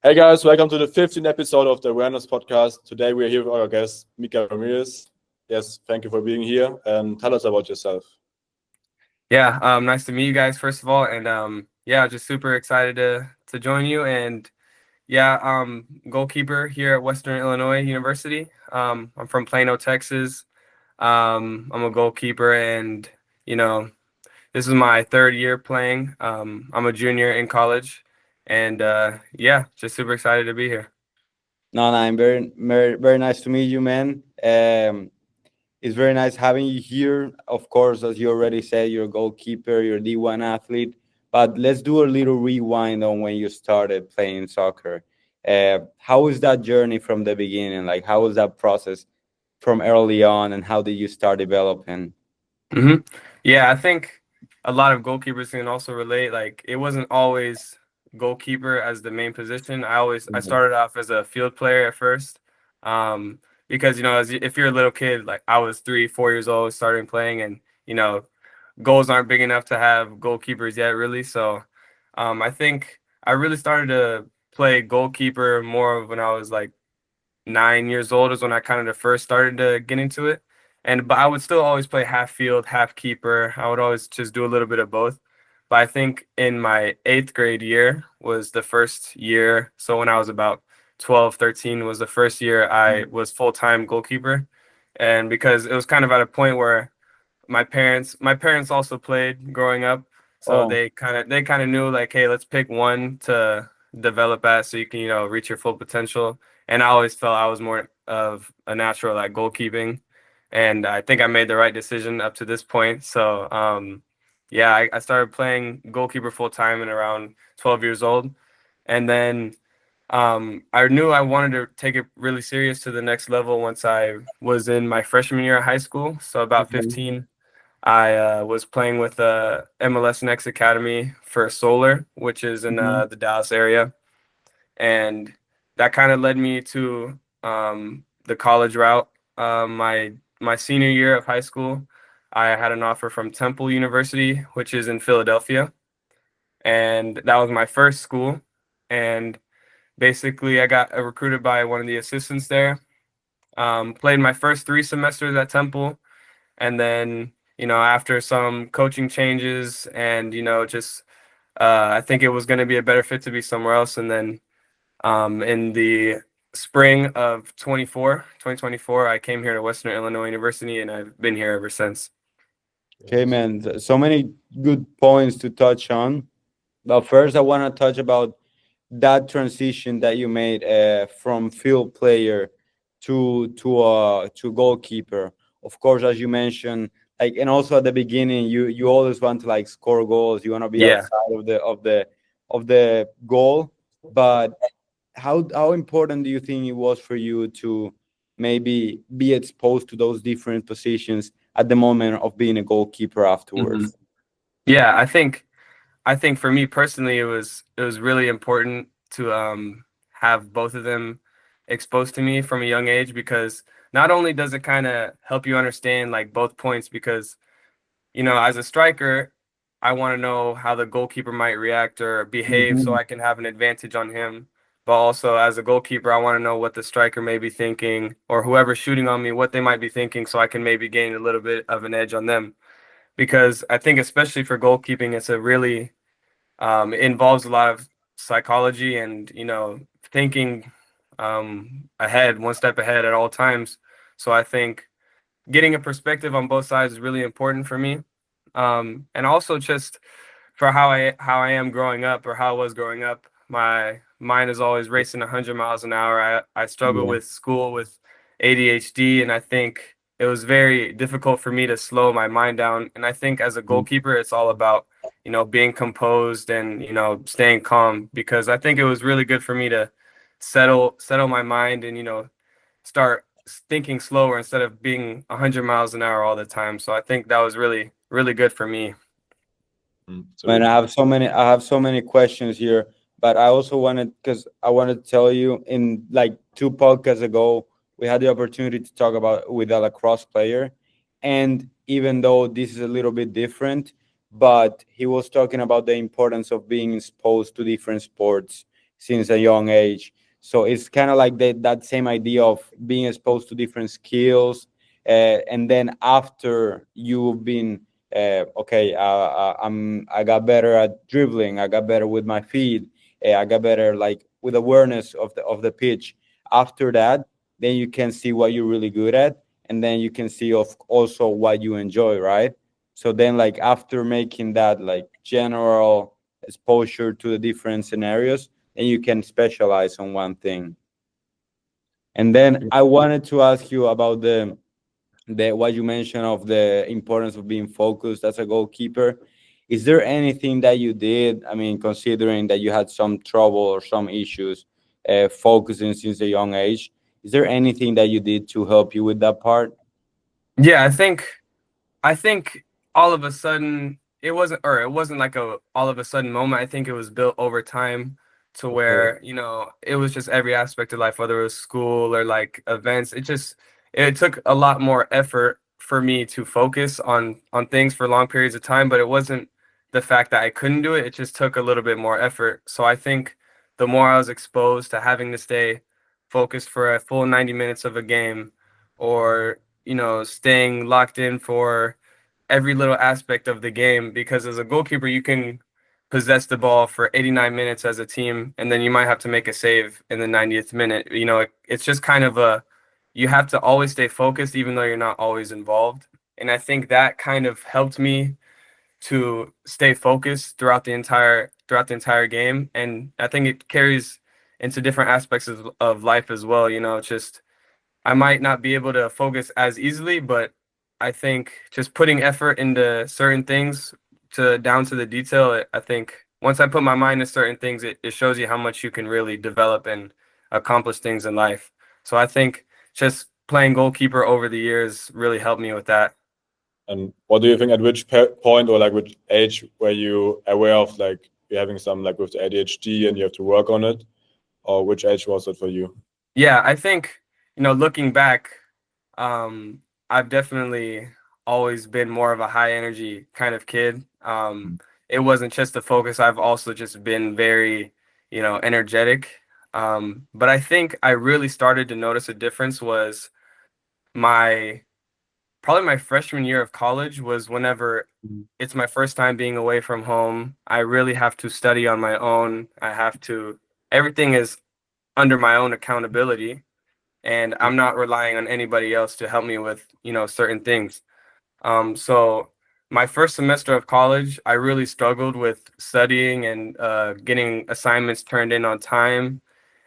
Hey guys, welcome to the 15th episode of the Awareness podcast. Today we're here with our guest, Micah Ramirez. Yes, thank you for being here and tell us about yourself. Yeah, nice to meet you guys first of all, and just super excited to join you. And goalkeeper here at Western Illinois University. I'm from Plano, Texas. I'm a goalkeeper, and you know, this is my third year playing. I'm a junior in college, and just super excited to be here. No, I'm very nice to meet you, man. It's very nice having you here. Of course, as you already said, you're a goalkeeper, you're a D1 athlete. But let's do a little rewind on when you started playing soccer. How was that journey from the beginning? Like, how was that process from early on, and how did you start developing? hmm Yeah, I think a lot of goalkeepers can also relate. Like, it wasn't always goalkeeper as the main position. I Mhm. started off as a field player at first, because if you're a little kid, like I was 3, 4 years old, starting playing, and goals aren't big enough to have goalkeepers yet, really. So, I think I really started to play goalkeeper more of when I was like 9 years old is when I kind of first started to get into it. But I would still always play half field, half keeper. I would always just do a little bit of both. But I think in my eighth grade year was the first year. So when I was about 12, 13 was the first year I was full-time goalkeeper. And because it was kind of at a point where my parents also played growing up. So Oh, they kind of knew like, hey, let's pick one to develop at so you can, reach your full potential. And I always felt I was more of a natural at goalkeeping. And I think I made the right decision up to this point. So, I started playing goalkeeper full time in around 12 years old. And then I knew I wanted to take it really serious to the next level once I was in my freshman year of high school. So about okay. 15, I was playing with MLS Next Academy for Solar, which is in Mhm. the Dallas area, and that kind of led me to the college route. My senior year of high school, I had an offer from Temple University, which is in Philadelphia, and that was my first school. And basically, I got recruited by one of the assistants there. Played my first 3 semesters at Temple, and then after some coaching changes and just I think it was going to be a better fit to be somewhere else. And then in the spring of 2024, I came here to Western Illinois University, and I've been here ever since. Okay, man. So many good points to touch on. But first, I want to touch about that transition that you made from field player to goalkeeper. Of course, as you mentioned, like, and also at the beginning, you always want to like score goals. You want to be Yeah. outside of the goal. But how important do you think it was for you to maybe be exposed to those different positions at the moment of being a goalkeeper hmm afterwards? Yeah, I think for me personally, it was really important to have both of them exposed to me from a young age, because not only does it kind of help you understand like both points, because as a striker, I want to know how the goalkeeper might react or behave so Mhm. I can have an advantage on him. But also as a goalkeeper, I want to know what the striker may be thinking, or whoever's shooting on me, what they might be thinking, so I can maybe gain a little bit of an edge on them. Because I think especially for goalkeeping, it's a really it involves a lot of psychology and thinking ahead, one step ahead at all times. So I think getting a perspective on both sides is really important for me, and also just for how I am growing up, or how I was growing up. My mind is always racing 100 miles an hour. I struggle Yeah. with school with ADHD, and I think it was very difficult for me to slow my mind down. And I think as a goalkeeper, it's all about being composed and staying calm, because I think it was really good for me to settle my mind and start thinking slower instead of being 100 miles an hour all the time. So I think that was really, really good for me. So Man, I have so many questions here, but I also wanted, because I wanted to tell you, in like 2 podcasts ago, we had the opportunity to talk about with a lacrosse player, and even though this is a little bit different, but he was talking about the importance of being exposed to different sports, since a young age. So it's kind of like that same idea of being exposed to different skills, and then after you've been okay, I got better at dribbling, I got better with my feet, I got better like with awareness of the pitch. After that, then you can see what you're really good at, and then you can see of also what you enjoy, right? So then like after making that like general exposure to the different scenarios, then you can specialize on one thing. And then I wanted to ask you about the what you mentioned of the importance of being focused as a goalkeeper. Is there anything that you did? I mean, considering that you had some trouble or some issues focusing since a young age, is there anything that you did to help you with that part? Yeah, I think all of a sudden it wasn't like a all of a sudden moment. I think it was built over time to Okay. where, it was just every aspect of life, whether it was school or like events. It took a lot more effort for me to focus on things for long periods of time, but it wasn't the fact that I couldn't do it. It just took a little bit more effort. So I think the more I was exposed to having to stay focused for a full 90 minutes of a game, or staying locked in for every little aspect of the game, because as a goalkeeper you can possess the ball for 89 minutes as a team, and then you might have to make a save in the 90th minute. It's just kind of you have to always stay focused even though you're not always involved. And I think that kind of helped me to stay focused throughout the entire game. And I think it carries into different aspects of life as well. It's just I might not be able to focus as easily, but I think just putting effort into certain things to down to the detail, I think once I put my mind to certain things, it shows you how much you can really develop and accomplish things in life. So I think just playing goalkeeper over the years really helped me with that. And what do you think, at which point or like which age were you aware of like you're having some like with the ADHD and you have to work on it? Or which age was it for you? Yeah, I think, looking back, I've definitely always been more of a high energy kind of kid. It wasn't just the focus. I've also just been very, energetic. But I think I really started to notice a difference was my probably my freshman year of college, was whenever it's my first time being away from home. I really have to study on my own. Everything is under my own accountability, and I'm not relying on anybody else to help me with, certain things. So my first semester of college, I really struggled with studying and getting assignments turned in on time.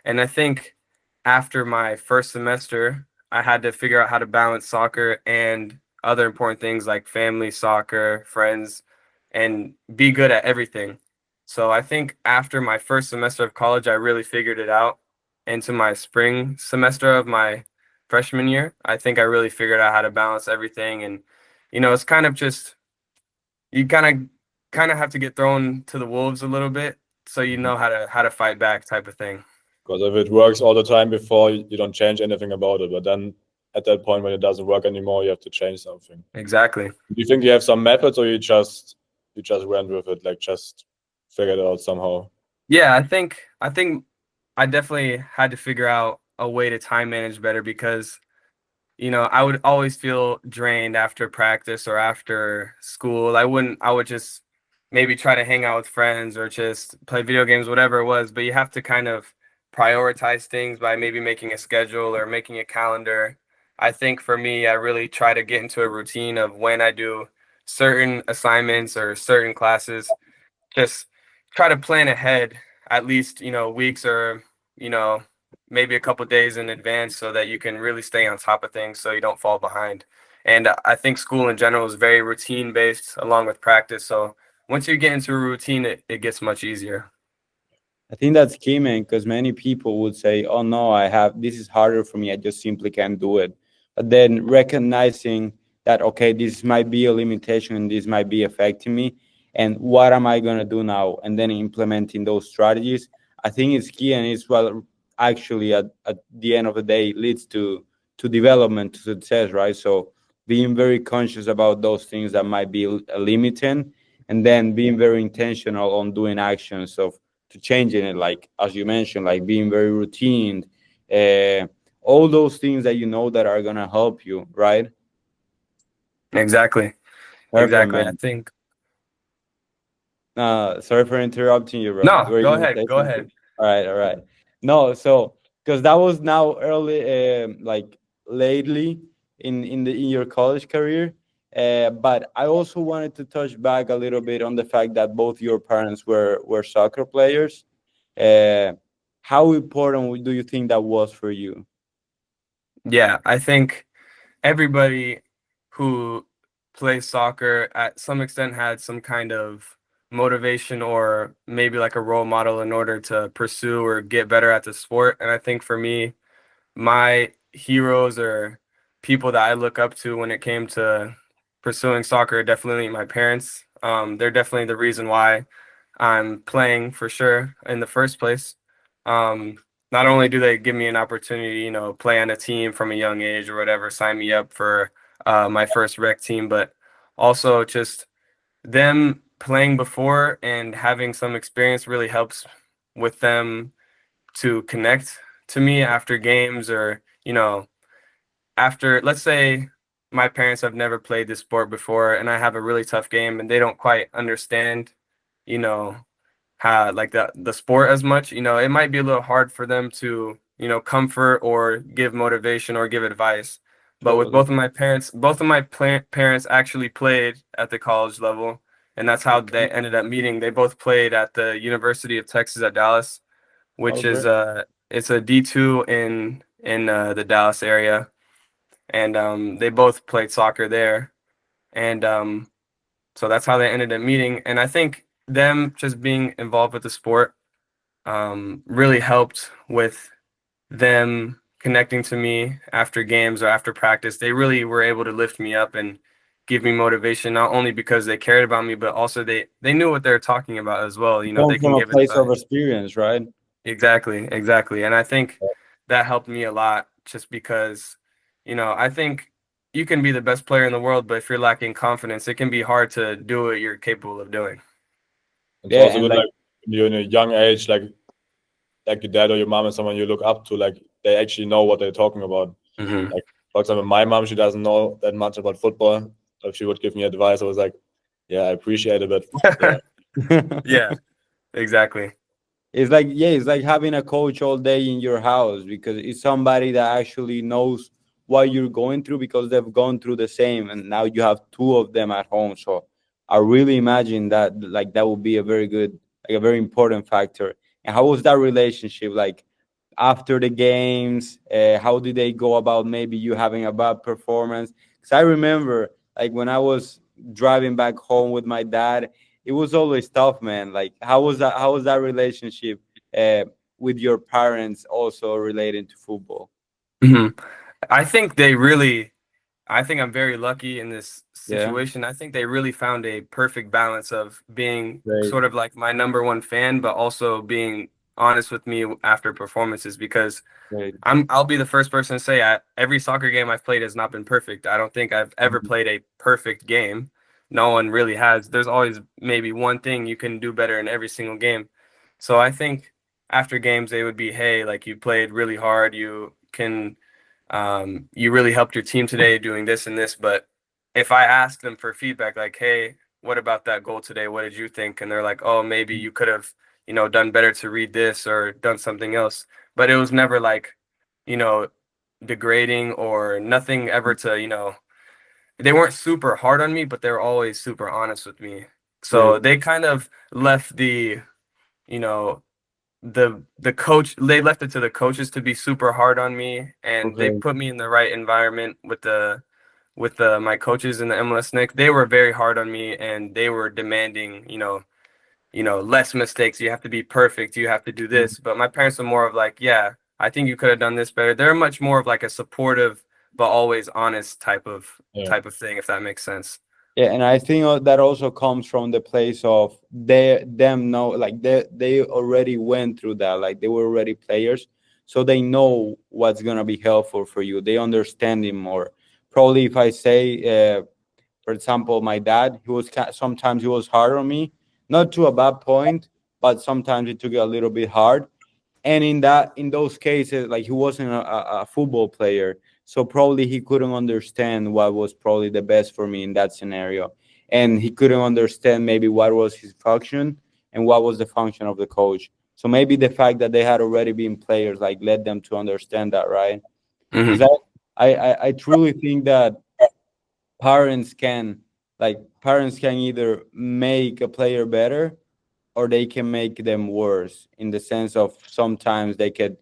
And I think after my first semester, I had to figure out how to balance soccer and other important things like family, soccer, friends, and be good at everything. So I think after my first semester of college, I really figured it out. Into my spring semester of my freshman year, I think I really figured out how to balance everything. And it's kind of just you kind of have to get thrown to the wolves a little bit, so you know how to fight back, type of thing. Because if it works all the time before, you don't change anything about it. But then at that point when it doesn't work anymore, you have to change something. Exactly. Do you think you have some methods, or you just went with it, like just figured it out somehow? Yeah, I think I definitely had to figure out a way to time manage better, because I would always feel drained after practice or after school. I would just maybe try to hang out with friends or just play video games, whatever it was. But you have to kind of prioritize things by maybe making a schedule or making a calendar. I think for me, I really try to get into a routine of when I do certain assignments or certain classes. Just try to plan ahead, at least, weeks or, you know, maybe a couple days in advance, so that you can really stay on top of things so you don't fall behind. And I think school in general is very routine based along with practice. So once you get into a routine, it gets much easier. I think that's key, man, because many people would say, "Oh no, I have this is harder for me. I just simply can't do it." But then recognizing that, okay, this might be a limitation and this might be affecting me, and what am I gonna do now? And then implementing those strategies, I think it's key, and it's what actually at the end of the day leads to development, to success, right? So being very conscious about those things that might be limiting, and then being very intentional on doing actions of to changing it, like as you mentioned, like being very routine, uh, all those things that you know that are gonna help you, right? Exactly. Perfect, Exactly. I man. think. Sorry for interrupting you, bro. No, Were you go gonna ahead. say Go something? ahead. All right, all right. No, so because that was now early, like lately in your college career, but I also wanted to touch back a little bit on the fact that both your parents were soccer players. Uh, how important do you think that was for you? Yeah, I think everybody who plays soccer at some extent had some kind of motivation or maybe like a role model in order to pursue or get better at the sport. And I think for me, my heroes or people that I look up to when it came to pursuing soccer are definitely my parents. They're definitely the reason why I'm playing for sure in the first place. Um, Not only do they give me an opportunity, play on a team from a young age or whatever, sign me up for my first rec team, but also just them playing before and having some experience really helps with them to connect to me after games or, after, let's say my parents have never played this sport before and I have a really tough game and they don't quite understand, you know, how like the sport as much, it might be a little hard for them to, comfort or give motivation or give advice. But with Totally. both of my parents actually played at the college level, and that's how they Okay. ended up meeting. They both played at the University of Texas at Dallas, Oh, which is great. it's a D2 in the Dallas area, and they both played soccer there, and so that's how they ended up meeting. And I think them just being involved with the sport really helped with them connecting to me after games or after practice. They really were able to lift me up and give me motivation, not only because they cared about me, but also they knew what they were talking about as well. Come They from can a give place of advice. experience, right? Exactly, exactly. And I think that helped me a lot just because, I think you can be the best player in the world, but if you're lacking confidence, it can be hard to do what you're capable of doing. It's Yeah, also and good, like like when you're in a young age, like your dad or your mom is someone you look up to, like they actually know what they're talking about. Hmm. Like for example, my mom, she doesn't know that much about football. If she would give me advice, I was like, yeah, I appreciate it, but yeah, Yeah, exactly. it's like, yeah, it's like having a coach all day in your house because it's somebody that actually knows what you're going through because they've gone through the same, and now you have two of them at home. So I really imagine that like that would be a very good, like a very important factor. And how was that relationship like after the games? How did they go about maybe you having a bad performance? Because I remember like when I was driving back home with my dad, it was always tough, man. Like how was that relationship uh, with your parents also relating to football? Hmm. I think they really, I think I'm very lucky in this Yeah, situation. I think they really found a perfect balance of being great, sort of like my number one fan, but also being honest with me after performances because great. I'll be the first person to say every soccer game I've played has not been perfect. I don't think I've ever Mhm. played a perfect game. No one really has. There's always maybe one thing you can do better in every single game. So I think after games they would be, hey, like you played really hard. You really helped your team today doing this and this. But if I ask them for feedback, like, hey, what about that goal today? What did you think? And they're like, oh, maybe you could have, done better to read this or done something else. But it was never like, you know, degrading or nothing ever to, they weren't super hard on me, but they were always super honest with me. So Great. they kind of left you know, the coach, they left it to the coaches to be super hard on me, and they Okay. put me in the right environment with the my coaches in the MLS Nick. They were very hard on me and they were demanding, less mistakes. You have to be perfect. You have to do Mhm. this. But my parents were more of like, yeah, I think you could have done this better. They're much more of like a supportive but always honest yeah, type of thing, if that makes sense. Yeah, and I think that also comes from the place of them know like they already went through that, like they were already players, so they know what's gonna be helpful for you. They understand it more. Probably if I say, for example, my dad, sometimes he was hard on me, not to a bad point, but sometimes it took it a little bit hard. And in those cases, like, he wasn't a football player, so probably he couldn't understand what was probably the best for me in that scenario, and he couldn't understand maybe what was his function and what was the function of the coach. So maybe the fact that they had already been players like led them to understand that, right? Because Hmm. I truly think that parents can parents can either make a player better or they can make them worse, in the sense of sometimes they could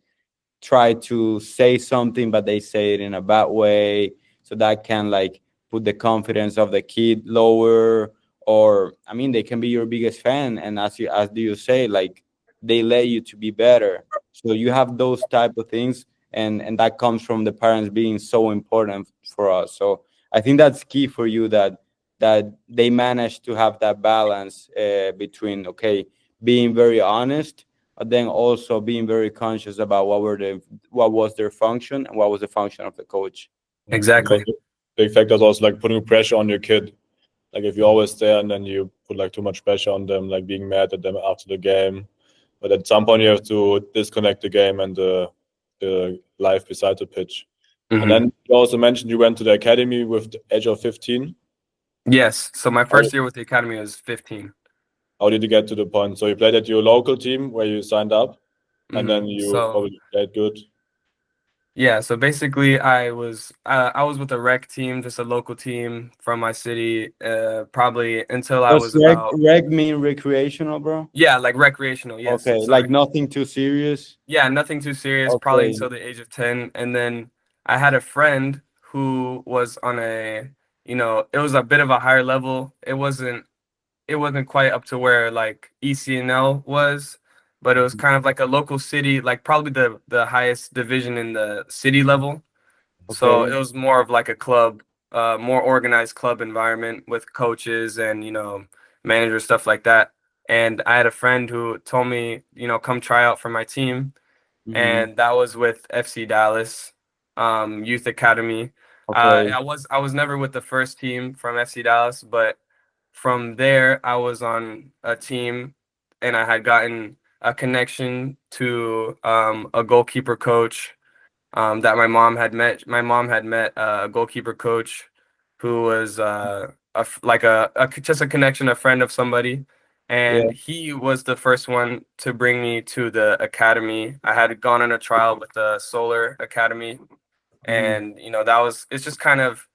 try to say something but they say it in a bad way, so that can like put the confidence of the kid lower. Or I mean, they can be your biggest fan, and as do you say, like, they let you to be better. So you have those type of things, and that comes from the parents being so important for us. So I think that's key for you, that they managed to have that balance between, okay, being very honest, but then also being very conscious about what was their function and what was the function of the coach. And then Exactly. the factor is also like putting pressure on your kid. Like if you're always there and then you put like too much pressure on them, like being mad at them after the game. But at some point you have to disconnect the game and the life beside the pitch. And Hmm. then you also mentioned you went to the academy with the age of 15. Yes. So my How, first year with the academy was 15. how did you get to the point? So you played at your local team where you signed up, and then you So probably played good. yeah, so basically I was with a rec team, just a local team from my city, probably until I Does was about, reg mean recreational, bro? yeah, like recreational, yes, Okay, like sorry. nothing too serious. Yeah, nothing too serious, probably Okay. until the age of 10. And then I had a friend who was on it was a bit of a higher level. It wasn't quite up to where like ECNL was, but it was kind of like a local city, like probably the highest division in the city level. So it Okay. was more of like a club, more organized club environment with coaches and, managers, stuff like that. And I had a friend who told me, come try out for my team. Hmm. And that was with FC Dallas, Youth Academy. Okay. I was never with the first team from FC Dallas, but from there I was on a team, and I had gotten a connection to a goalkeeper coach that my mom had met a goalkeeper coach who was just a connection, a friend of somebody, Yeah. and he was the first one to bring me to the academy. I had gone on a trial with the Solar Academy, Hmm. and it's just kind of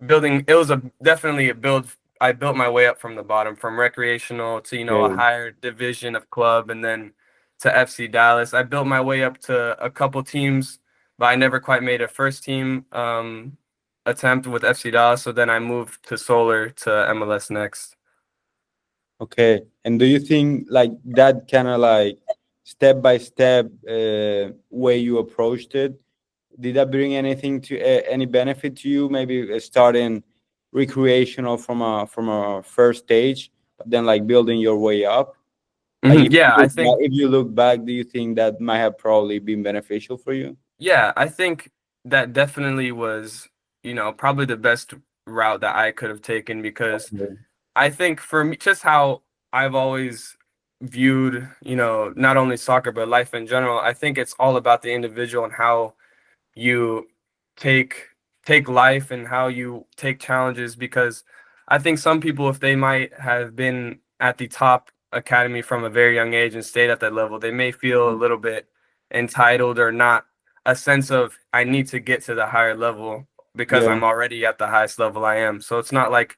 building. It was a definitely a build. I built my way up from the bottom, from recreational to a Okay. higher division of club, and then to FC Dallas. I built my way up to a couple teams, but I never quite made a first team attempt with FC Dallas. So then I moved to Solar to MLS Next. Okay. And do you think like that kind of like step by step way you approached it, did that bring anything to any benefit to you? Maybe starting recreational from a first stage, but then like building your way up. Like Mhm. Yeah, I think. if you look back, do you think that might have probably been beneficial for you? Yeah, I think that definitely was, probably the best route that I could have taken, because Okay. I think for me, just how I've always viewed, not only soccer but life in general, I think it's all about the individual and how you take take life and how you take challenges. Because I think some people, if they might have been at the top academy from a very young age and stayed at that level, they may feel a little bit entitled, or not a sense of I need to get to the higher level because Yeah. I'm already at the highest level I am. So it's not like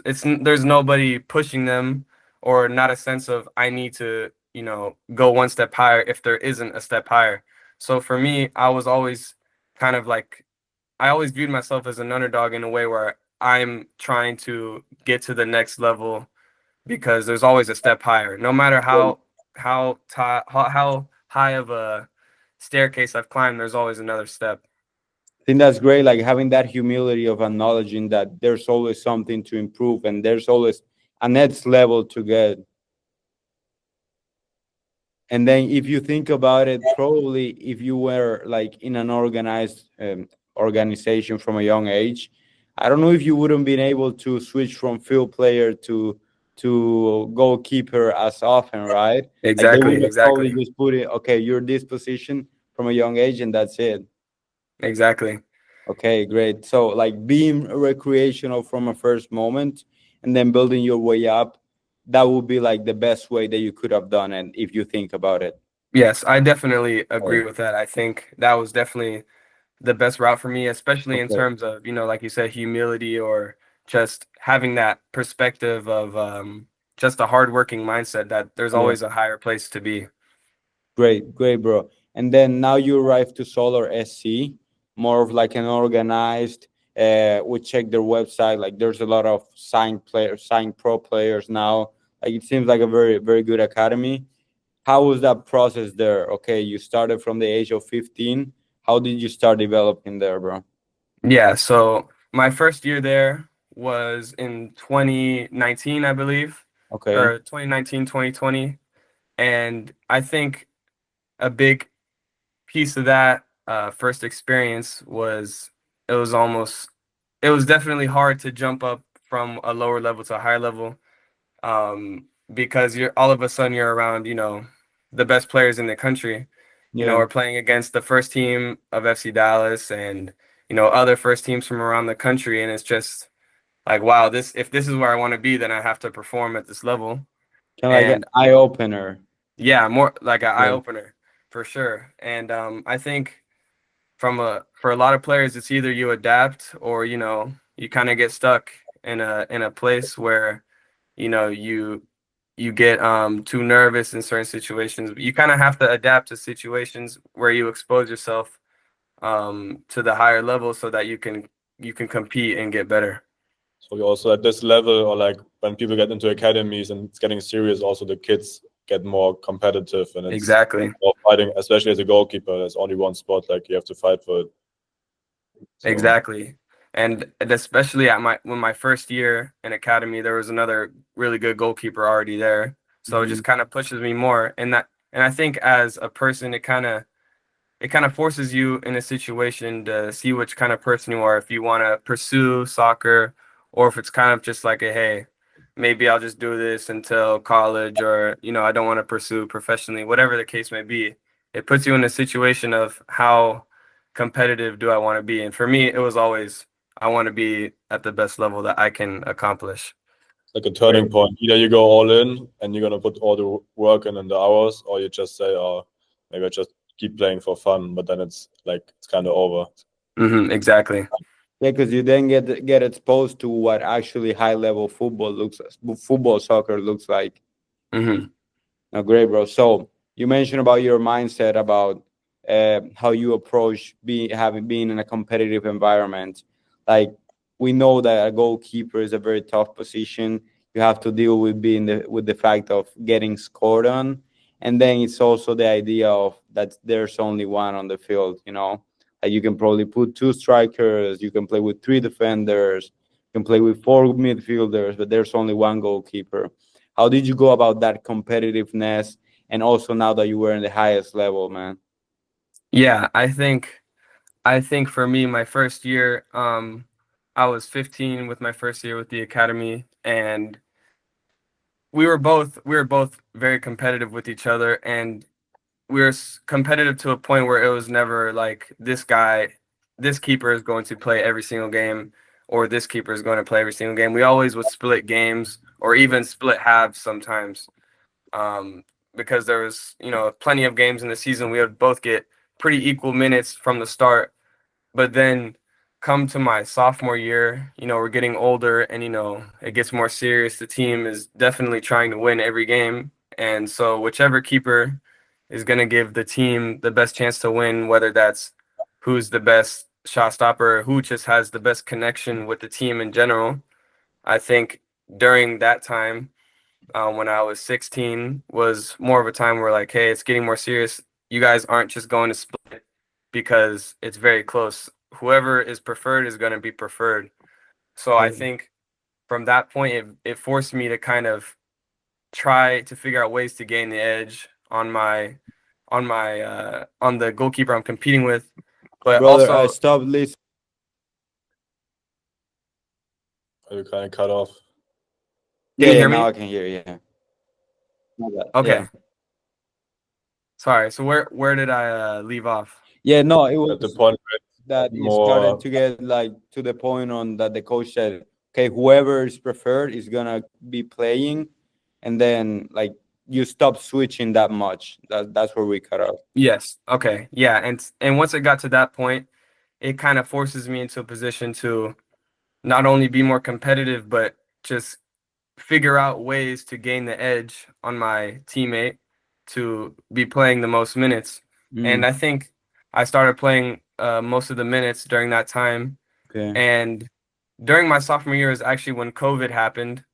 there's nobody pushing them, or not a sense of I need to, go one step higher if there isn't a step higher. So for me, I was always kind of like, I always viewed myself as an underdog in a way where I'm trying to get to the next level, because there's always a step higher. No matter how high of a staircase I've climbed, there's always another step. I think that's great, like having that humility of acknowledging that there's always something to improve and there's always a next level to get. And then if you think about it, probably if you were like in an organized organization from a young age, I don't know if you wouldn't been able to switch from field player to goalkeeper as often, right? Like they Exactly, would have probably exactly, just put it, okay, you're this position from a young age, and that's it. exactly. Okay, great. So like being recreational from a first moment and then building your way up, that would be like the best way that you could have done it if you think about it. Yes, I definitely agree Okay. with that. I think that was definitely the best route for me, especially in Okay. terms of, like you said, humility or just having that perspective of just a hardworking mindset that there's Yeah. always a higher place to be. Great, great, bro. And then now you arrive to Solar SC, more of like an organized. We check their website. Like there's a lot of signed players, signed pro players now. Like it seems like a very, very good academy. How was that process there? Okay, you started from the age of 15. How did you start developing there, bro? Yeah, so my first year there was in 2019, I believe, Okay. or 2019, 2020. And I think a big piece of that first experience was it was almost it was definitely hard to jump up from a lower level to a higher level, because you're all of a sudden you're around the best players in the country. Yeah. We're playing against the first team of FC Dallas and other first teams from around the country, and it's just like, wow, this if this is where I want to be, then I have to perform at this level. Kind of like an And eye opener. yeah, more like an eye Yeah. opener for sure. And I think for a lot of players, it's either you adapt or you kind of get stuck in a place where you get too nervous in certain situations. You kind of have to adapt to situations where you expose yourself to the higher level so that you can compete and get better. So you also at this level, or like when people get into academies and it's getting serious, also the kids get more competitive and it's Exactly. more fighting, especially as a goalkeeper. There's only one spot, like you have to fight for it. So Exactly. And especially at my first year in academy, there was another really good goalkeeper already there. So it Mhm. just kind of pushes me more. And I think as a person, it kind of forces you in a situation to see which kind of person you are, if you want to pursue soccer or if it's kind of just like hey, maybe I'll just do this until college, or I don't want to pursue professionally, whatever the case may be. It puts you in a situation of how competitive do I want to be. And for me, it was always I want to be at the best level that I can accomplish. like a turning point. Either you go all in and you're gonna put all the work in the hours, or you just say, "Oh, maybe I just keep playing for fun." But then it's like it's kind of over. Exactly. Yeah, because you then get exposed to what actually high level football soccer looks like. hmm No, great, bro. So you mentioned about your mindset about how you approach having been in a competitive environment. Like we know that a goalkeeper is a very tough position. You have to deal with with the fact of getting scored on, and then it's also the idea of that there's only one on the field. Like you can probably put two strikers, you can play with three defenders, you can play with four midfielders, but there's only one goalkeeper. How did you go about that competitiveness, and also now that you were in the highest level, man? Yeah, I think for me, my first year, I was 15 with my first year with the academy, and we were both very competitive with each other, and we were competitive to a point where it was never like this keeper is going to play every single game, or this keeper is going to play every single game. We always would split games or even split halves sometimes, um, because there was plenty of games in the season. We would both get pretty equal minutes from the start, but then come to my sophomore year, we're getting older and it gets more serious. The team is definitely trying to win every game. And so whichever keeper is going to give the team the best chance to win, whether that's who's the best shot stopper, who just has the best connection with the team in general. I think during that time, when I was 16, was more of a time where like, hey, it's getting more serious. You guys aren't just going to split because it's very close. Whoever is preferred is going to be preferred. So I think from that point, it forced me to kind of try to figure out ways to gain the edge on the goalkeeper I'm competing with, but Brother, I also stopped listening. You kind of cut off. Can you hear Now me? I can hear you. Yeah. My bad. Okay. Sorry. So where did I leave off? Yeah, no, it At the was point that where you started more to get like to the point on that the coach said, okay, whoever is preferred is gonna be playing, and then like you stop switching that much. That's where we cut off. Yes. Okay. Yeah. And once it got to that point, it kind of forces me into a position to not only be more competitive, but just figure out ways to gain the edge on my teammate to be playing the most minutes. And Mm, I think I started playing most of the minutes during that time. okay. And during my sophomore year is actually when COVID happened.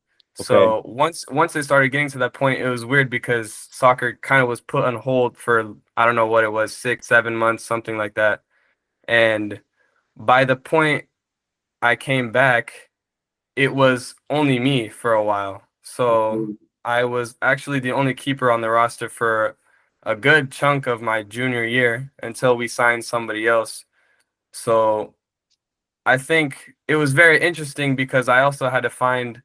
Okay. So once it started getting to that point, it was weird because soccer kind of was put on hold for I don't know what it was, 6, 7 months, something like that. And by the point I came back, it was only me for a while. So Okay. I was actually the only keeper on the roster for a good chunk of my junior year until we signed somebody else. So I think it was very interesting because I also had to find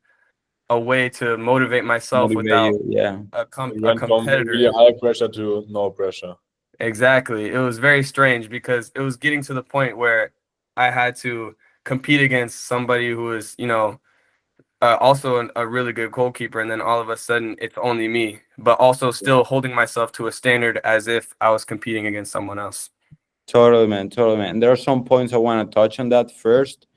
a way to motivate myself Motivate without you. Yeah. it a went from really competitor. high pressure to no pressure. Exactly. It was very strange because it was getting to the point where I had to compete against somebody who was, also a really good goalkeeper, and then all of a sudden it's only me, but also still holding myself to a standard as if I was competing against someone else. Totally, man. Totally, man. There are some points I want to touch on that first.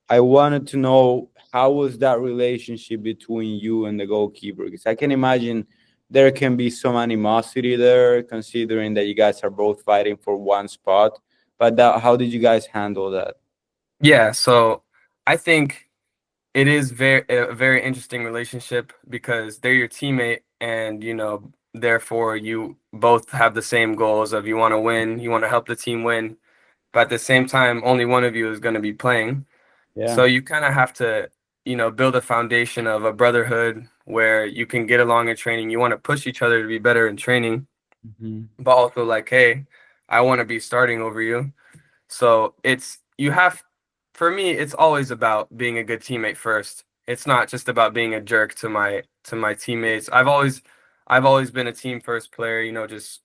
I wanted to know how was that relationship between you and the goalkeeper? Because I can imagine there can be some animosity there, considering that you guys are both fighting for one spot. But how did you guys handle that? Yeah, so I think it is a very interesting relationship because they're your teammate and therefore you both have the same goals of you want to win, you want to help the team win, but at the same time only one of you is going to be playing. Yeah. So you kind of have to, build a foundation of a brotherhood where you can get along in training. You want to push each other to be better in training, Hmm. but also like, hey, I want to be starting over you. So for me, it's always about being a good teammate first. It's not just about being a jerk to my teammates. I've always been a team first player, just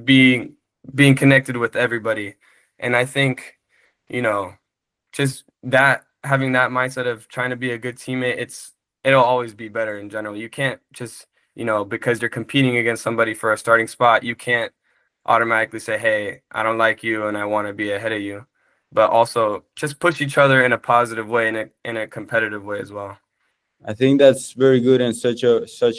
being being connected with everybody. And I think, you know, just that having that mindset of trying to be a good teammate, it'll always be better in general. You can't just, because you're competing against somebody for a starting spot, you can't automatically say, "Hey, I don't like you and I want to be ahead of you." But also just push each other in a positive way, in a competitive way as well. I think that's very good and such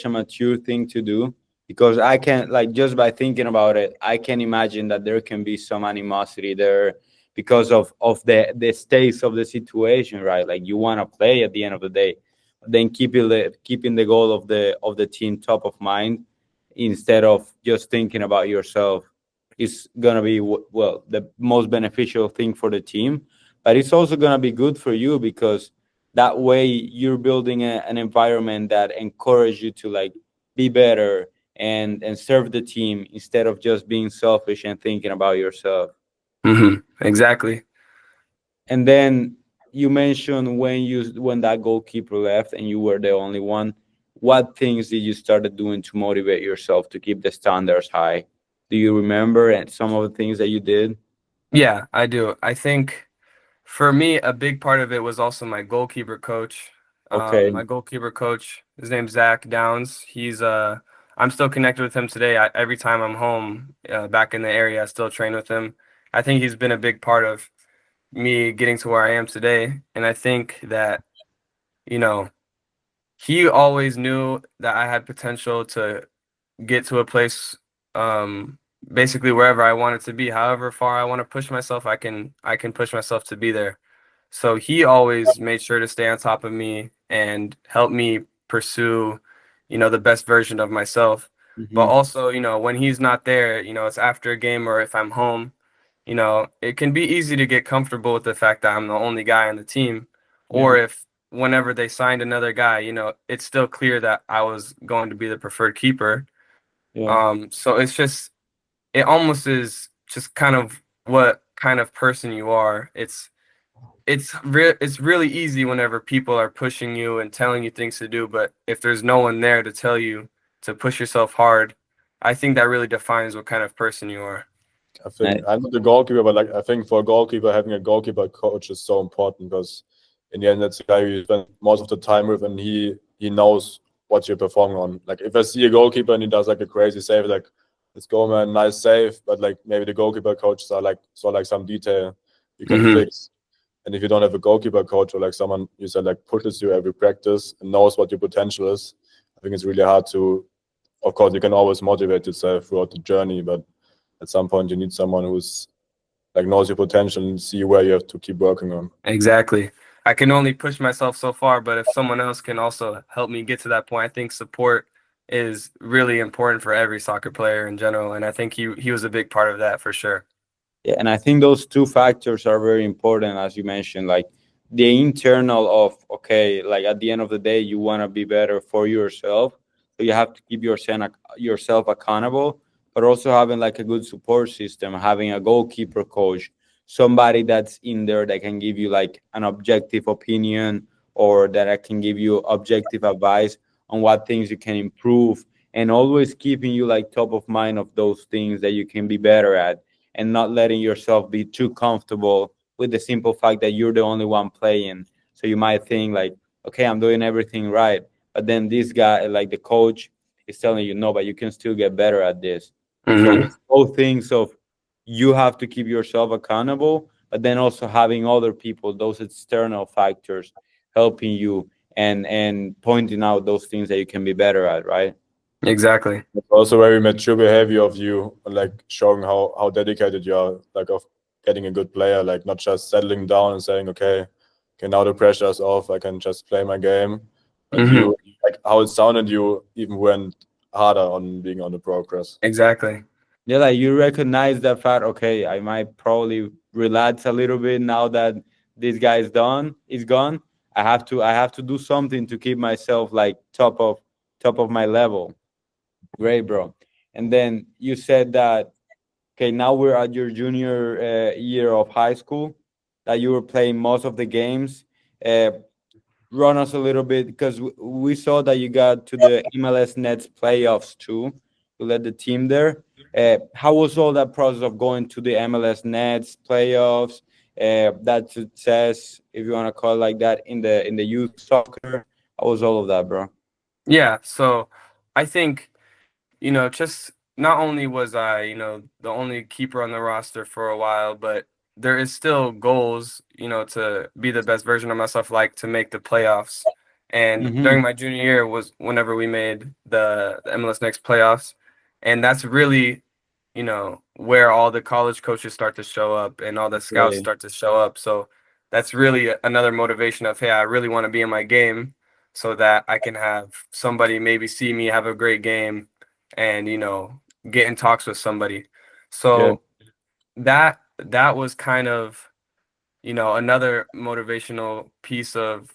a mature thing to do because I can like just by thinking about it, I can imagine that there can be some animosity there because of the stakes of the situation, right? Like you want to play at the end of the day, then keeping the goal of the team top of mind instead of just thinking about yourself is gonna be well the most beneficial thing for the team, but it's also gonna be good for you because that way you're building an environment that encourages you to like be better and serve the team instead of just being selfish and thinking about yourself. Exactly. And then you mentioned when that goalkeeper left and you were the only one, what things did you started doing to motivate yourself to keep the standards high? Do you remember and some of the things that you did? Yeah, I do. I think for me, a big part of it was also my goalkeeper coach. Okay. My goalkeeper coach, his name's Zach Downs. I'm still connected with him today. Every time I'm home, back in the area, I still train with him. I think he's been a big part of me getting to where I am today. And I think that, you know, he always knew that I had potential to get to a place, um, basically wherever I wanted to be. However far I want to push myself, I can push myself to be there. So he always made sure to stay on top of me and help me pursue, the best version of myself. But Hmm. also, when he's not there, it's after a game or if I'm home, it can be easy to get comfortable with the fact that I'm the only guy on the team. Yeah. Or if whenever they signed another guy, it's still clear that I was going to be the preferred keeper. Yeah. So it almost is just kind of what kind of person you are. it's really easy whenever people are pushing you and telling you things to do, but if there's no one there to tell you to push yourself hard, I think that really defines what kind of person you are. I think I'm not a goalkeeper, but like I think for a goalkeeper, having a goalkeeper coach is so important because in the end, that's the guy you spend most of the time with, and he knows what you're performing on. Like if I see a goalkeeper and he does like a crazy save, like let's go man, nice save, but like maybe the goalkeeper coaches are like some detail you can fix. And if you don't have a goalkeeper coach or like someone you said like pushes you every practice and knows what your potential is, I think it's really hard to. Of course, you can always motivate yourself throughout the journey, but at some point you need someone who's like knows your potential and see where you have to keep working on. Exactly. I can only push myself so far, but if someone else can also help me get to that point, I think support is really important for every soccer player in general, and I think he was a big part of that for sure. Yeah, and I think those two factors are very important, as you mentioned, like the internal of, okay, like at the end of the day, you want to be better for yourself. So you have to keep yourself accountable, but also having like a good support system, having a goalkeeper coach, somebody that's in there that can give you like an objective opinion or that I can give you objective advice on what things you can improve, and always keeping you like top of mind of those things that you can be better at, and not letting yourself be too comfortable with the simple fact that you're the only one playing. So you might think like, okay, I'm doing everything right, but then this guy, like the coach, is telling you no, but you can still get better at this. So it's both things of you have to keep yourself accountable, but then also having other people, those external factors, helping you and pointing out those things that you can be better at, right? Exactly. It's also very mature behavior of you, like showing how dedicated you are, like of getting a good player, like not just settling down and saying, okay, now the pressure is off, I can just play my game. But you, like how it sounded, you even went harder on being on the progress. Exactly. Yeah, like you recognize that fact, okay, I might probably relax a little bit now that this guy is gone. I have to do something to keep myself like top of my level. Great, bro. And then you said that, okay, now we're at your junior year of high school, that you were playing most of the games. Uh, Run us a little bit, because we saw that you got to the MLS Nets playoffs too. You led the team there. How was all that process of going to the MLS Nets playoffs? That success, if you want to call it like that, in the youth soccer. How was all of that, bro? Yeah, so I think, just not only was I, the only keeper on the roster for a while, but there is still goals, to be the best version of myself, like to make the playoffs. And during my junior year was whenever we made the MLS Next playoffs. And that's really, where all the college coaches start to show up and all the scouts Okay. start to show up. So that's really another motivation of, hey, I really want to be in my game so that I can have somebody maybe see me have a great game and get in talks with somebody. So that was kind of another motivational piece of,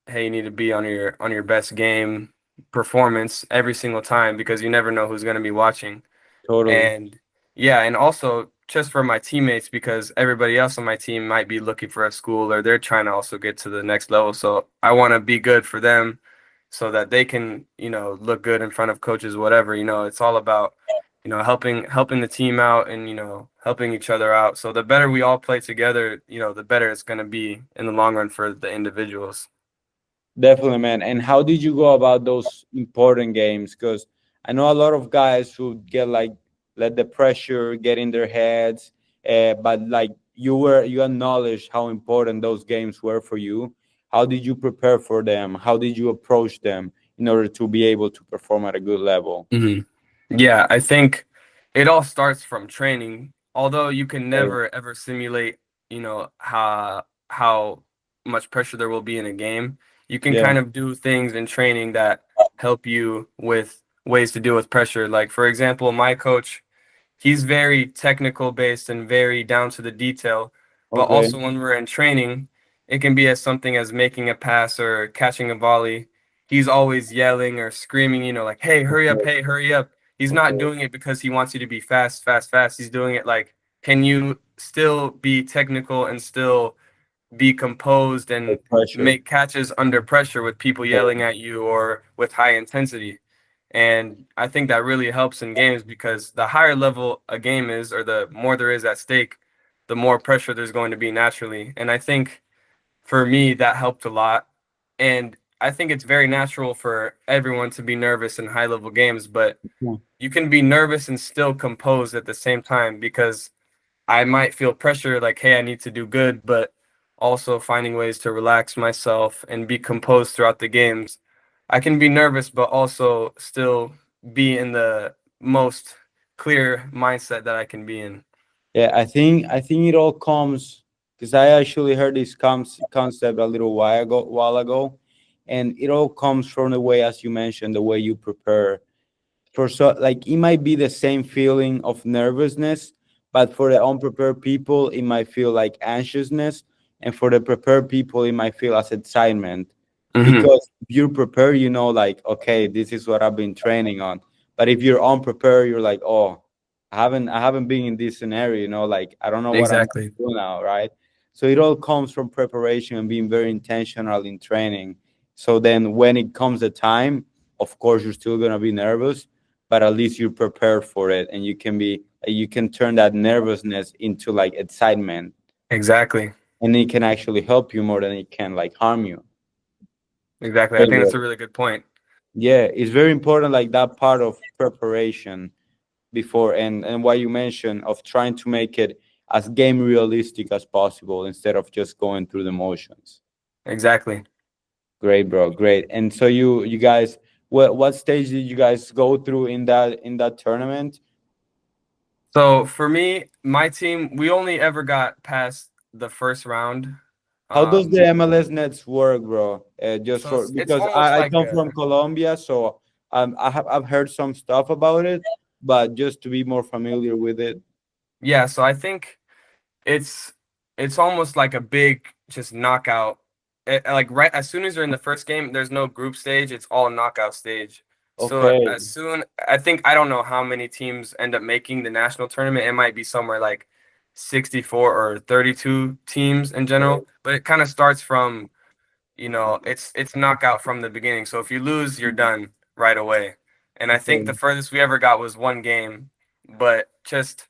hey, you need to be on your best game performance every single time, because you never know who's going to be watching. Totally. And yeah, and also just for my teammates, because everybody else on my team might be looking for a school or they're trying to also get to the next level. So I want to be good for them so that they can, look good in front of coaches, whatever. It's all about, helping the team out and, helping each other out. So the better we all play together, the better it's going to be in the long run for the individuals. Definitely, man. And how did you go about those important games? Because I know a lot of guys who get like let the pressure get in their heads, but like you acknowledged how important those games were for you. How did you prepare for them? How did you approach them in order to be able to perform at a good level? Yeah, I think it all starts from training. Although you can Okay. never ever simulate, how much pressure there will be in a game. You can Yeah. kind of do things in training that help you with ways to deal with pressure. Like for example, my coach, he's very technical based and very down to the detail. But Okay. also when we're in training, it can be as something as making a pass or catching a volley. He's always yelling or screaming, like, hey, hurry up, hey, hurry up. He's not Okay. doing it because he wants you to be fast, fast, fast. He's doing it like, can you still be technical and still be composed and Pressure. make catches under pressure with people yelling at you or with high intensity. And I think that really helps in games because the higher level a game is, or the more there is at stake, the more pressure there's going to be naturally. And I think for me, that helped a lot. And I think it's very natural for everyone to be nervous in high level games, but Yeah. you can be nervous and still composed at the same time because I might feel pressure like, hey, I need to do good, but also finding ways to relax myself and be composed throughout the games. I can be nervous, but also still be in the most clear mindset that I can be in. Yeah, I think it all comes because I actually heard this concept a little while ago, and it all comes from the way, as you mentioned, the way you prepare. For so like it might be the same feeling of nervousness, but for the unprepared people, it might feel like anxiousness, and for the prepared people, it might feel as excitement. Mm-hmm. Because if you're prepared, you know, like, okay, this is what I've been training on. But if you're unprepared, you're like, oh, I haven't been in this scenario, you know, like I don't know what I'm Exactly. gonna do now, right? So it all comes from preparation and being very intentional in training. So then when it comes the time, of course you're still gonna be nervous, but at least you're prepared for it, and you can turn that nervousness into like excitement, Exactly. and it can actually help you more than it can like harm you. Exactly. I Very think that's good. a really good point. Yeah, it's very important, like that part of preparation before, and what you mentioned of trying to make it as game realistic as possible instead of just going through the motions. Exactly. Great, bro, great. And so you guys, what stage did you guys go through in that tournament? So for me, my team, we only ever got past the first round. How does the Um, MLS nets work, bro? Just so for it's because almost I like come from Colombia, so I've heard some stuff about it, but just to be more familiar with it. yeah, so I think it's it's almost like a big just knockout. Like right as soon as you're in the first game, there's no group stage, it's all knockout stage. So Okay, as soon I think I don't know how many teams end up making the national tournament. It might be somewhere like 64 or 32 teams in general, but it kind of starts from it's knockout from the beginning. So if you lose, you're done right away. And I think the okay. furthest we ever got was one game, but just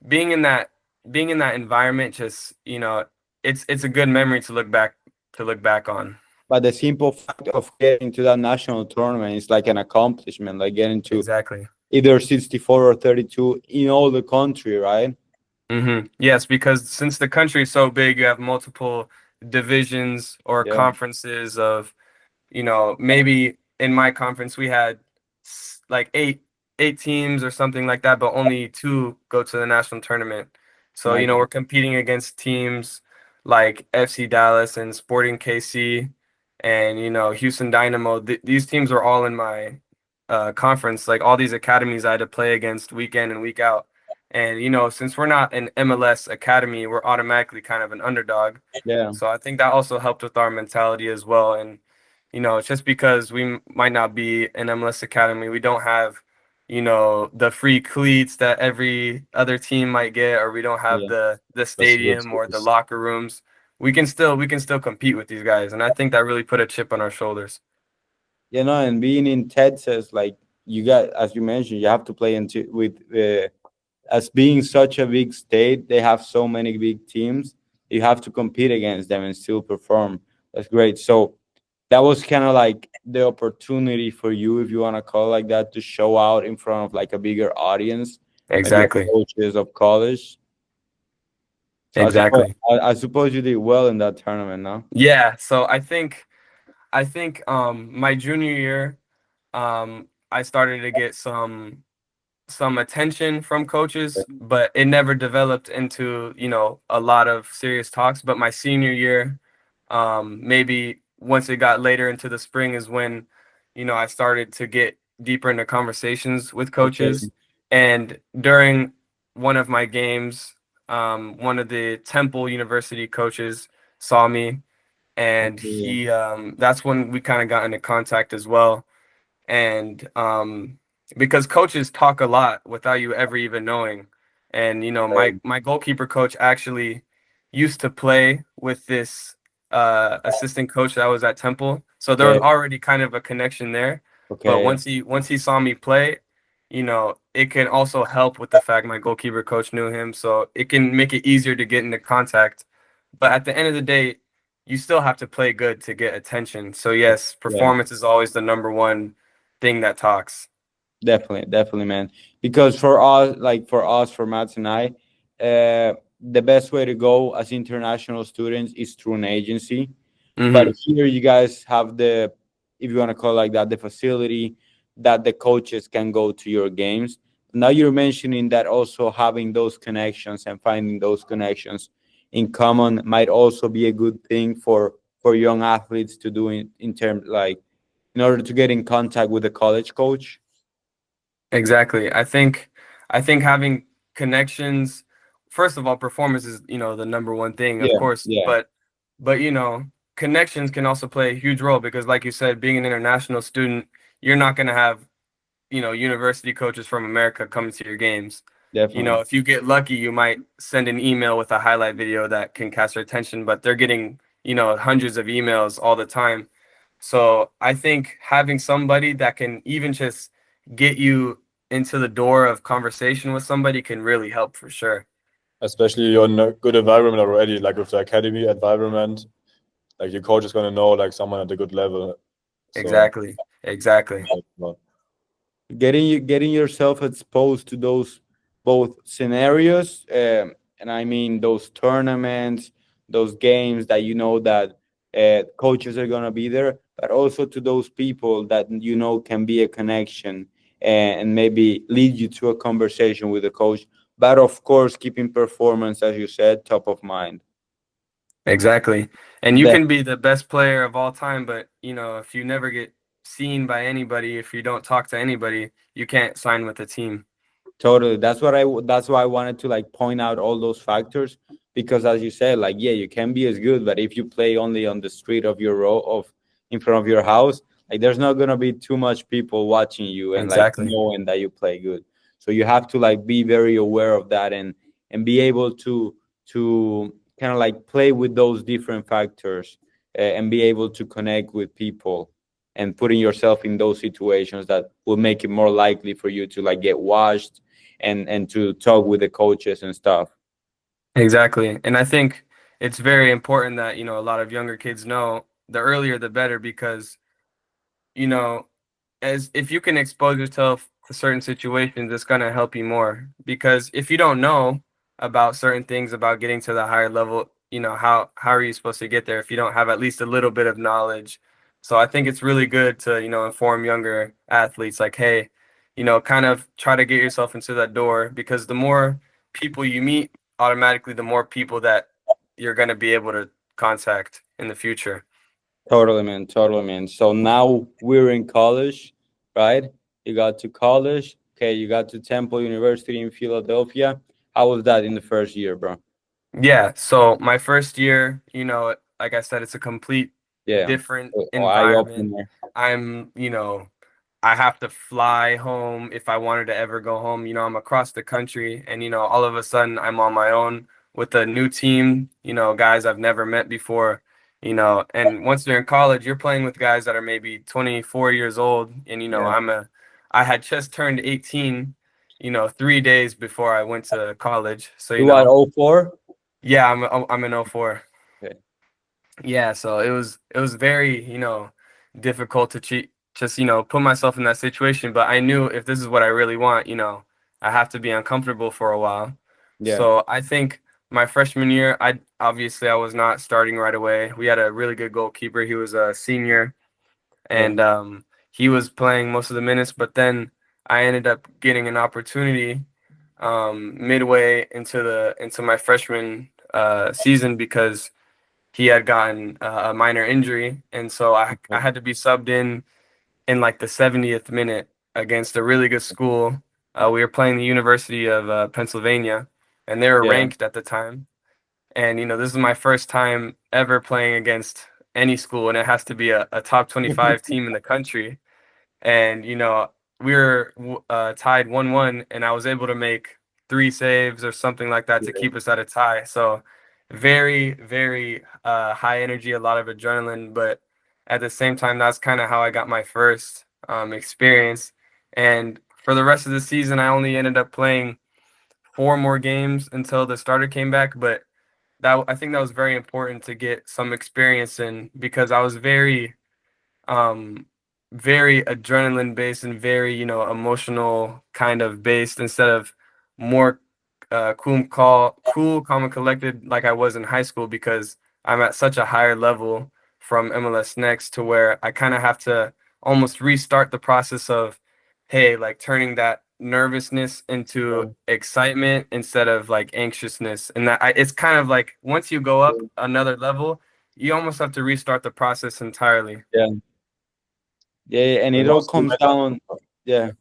being in that being in that environment, just it's a good memory to look back on. But the simple fact of getting to that national tournament is like an accomplishment, like getting to Exactly. either 64 or 32 in all the country, right? Yes, because since the country is so big, you have multiple divisions or Yeah. conferences of maybe in my conference we had like eight teams or something like that, but only two go to the national tournament. So, Nice. we're competing against teams like FC Dallas and Sporting KC and, Houston Dynamo. These teams were all in my conference, like all these academies I had to play against week in and week out. And, since we're not an MLS academy, we're automatically kind of an underdog. Yeah. So I think that also helped with our mentality as well. And just because we might not be an MLS academy, we don't have, the free cleats that every other team might get, or we don't have Yeah. the stadium or the Facilities. locker rooms. We can still compete with these guys, and I think that really put a chip on our shoulders. And being in Texas, like you got, as you mentioned, you have to play into with as being such a big state, they have so many big teams. You have to compete against them and still perform. That's great. So that was kind of like the opportunity for you, if you want to call it like that, to show out in front of like a bigger audience, maybe of Exactly. coaches of college. So Exactly. I suppose you did well in that tournament, no? Yeah. So I think my junior year, I started to get some attention from coaches, but it never developed into, a lot of serious talks. But my senior year, maybe once it got later into the spring is when, I started to get deeper into conversations with Okay. coaches. And during one of my games, one of the Temple University coaches saw me, and Okay. that's when we kind of got into contact as well. And because coaches talk a lot without you ever even knowing. And my goalkeeper coach actually used to play with this assistant coach that was at Temple, so there was Okay. already kind of a connection there. But Okay. once he saw me play, it can also help with the fact my goalkeeper coach knew him, so it can make it easier to get into contact. But at the end of the day, you still have to play good to get attention. So yes, Yeah. performance is always the number one thing that talks. Definitely, man. Because for us, for Mats and I, the best way to go as international students is through an agency. But Hmm. here you guys have the, if you want to call it like that, the facility that the coaches can go to your games. Now you're mentioning that also having those connections and finding those connections in common might also be a good thing for young athletes to do in terms like in order to get in contact with the college coach. Exactly. I think having connections, first of all, performance is, the number one thing, of Yeah, course, yeah, but connections can also play a huge role because like you said, being an international student, you're not going to have, university coaches from America coming to your games. definitely. If you get lucky, you might send an email with a highlight video that can catch their attention, but they're getting, hundreds of emails all the time. So I think having somebody that can even just get you into the door of conversation with somebody can really help for sure. Especially you're in a good environment already, like with the academy environment. Like your coach is gonna know like someone at a good level. So Exactly. Exactly. Getting yourself exposed to those both scenarios, and I mean those tournaments, those games that you know that coaches are gonna be there, but also to those people that you know can be a connection and maybe lead you to a conversation with the coach. But of course, keeping performance, as you said, top of mind. Exactly. And you That can be the best player of all time, but if you never get seen by anybody, if you don't talk to anybody, you can't sign with a team. Totally. That's why I wanted to like point out all those factors because as you said, like yeah, you can be as good, but if you play only on the street of your row of in front of your house, like there's not gonna be too much people watching you and like Exactly. knowing that you play good. So you have to like be very aware of that and be able to kind of like play with those different factors and be able to connect with people and putting yourself in those situations that will make it more likely for you to like get washed and to talk with the coaches and stuff. Exactly. And I think it's very important that, a lot of younger kids know the earlier the better because, you know, as if you can expose yourself to certain situations, it's gonna help you more. Because if you don't know about certain things about getting to the higher level, how are you supposed to get there if you don't have at least a little bit of knowledge? So I think it's really good to, inform younger athletes like, hey, kind of try to get yourself into that door because the more people you meet, automatically the more people that you're gonna be able to contact in the future. Totally, man. Totally, man. So now we're in college, right? You got to college. Okay, you got to Temple University in Philadelphia. How was that in the first year, bro? Yeah, so my first year, like I said, it's a complete Yeah. different Oh, eye environment. opener. I'm, I have to fly home if I wanted to ever go home. I'm across the country and, all of a sudden I'm on my own with a new team, guys I've never met before, and once you're in college, you're playing with guys that are maybe 24 years old. And, Yeah. I had just turned 18, 3 days before I went to college. So, You what, 04? yeah, I'm an '04. Okay. Yeah, so it was very, difficult to just, put myself in that situation, but I knew if this is what I really want, I have to be uncomfortable for a while. Yeah. So I think my freshman year, I was not starting right away. We had a really good goalkeeper. He was a senior Okay. and he was playing most of the minutes, but then I ended up getting an opportunity midway into my freshman season because he had gotten a minor injury, and so I Okay. had to be subbed in like the 70th minute against a really good school. We were playing the University of Pennsylvania, and they were Yeah. ranked at the time. And this is my first time ever playing against any school, and it has to be a top 25 team in the country. And we were tied 1-1, and I was able to make three saves or something like that to keep us at a tie. So very, very high energy, a lot of adrenaline, but at the same time, that's kind of how I got my first experience. And for the rest of the season, I only ended up playing 4 more games until the starter came back. But I think that was very important to get some experience in, because I was um, very adrenaline based and very, emotional kind of based, instead of more cool, calm, and collected like I was in high school, because I'm at such a higher level from MLS Next, to where I kind of have to almost restart the process of, hey, like turning that nervousness into Yeah. excitement instead of like anxiousness. And it's kind of like, once you go up another level, you almost have to restart the process entirely. Yeah, yeah, and And it all also, comes down. Yeah.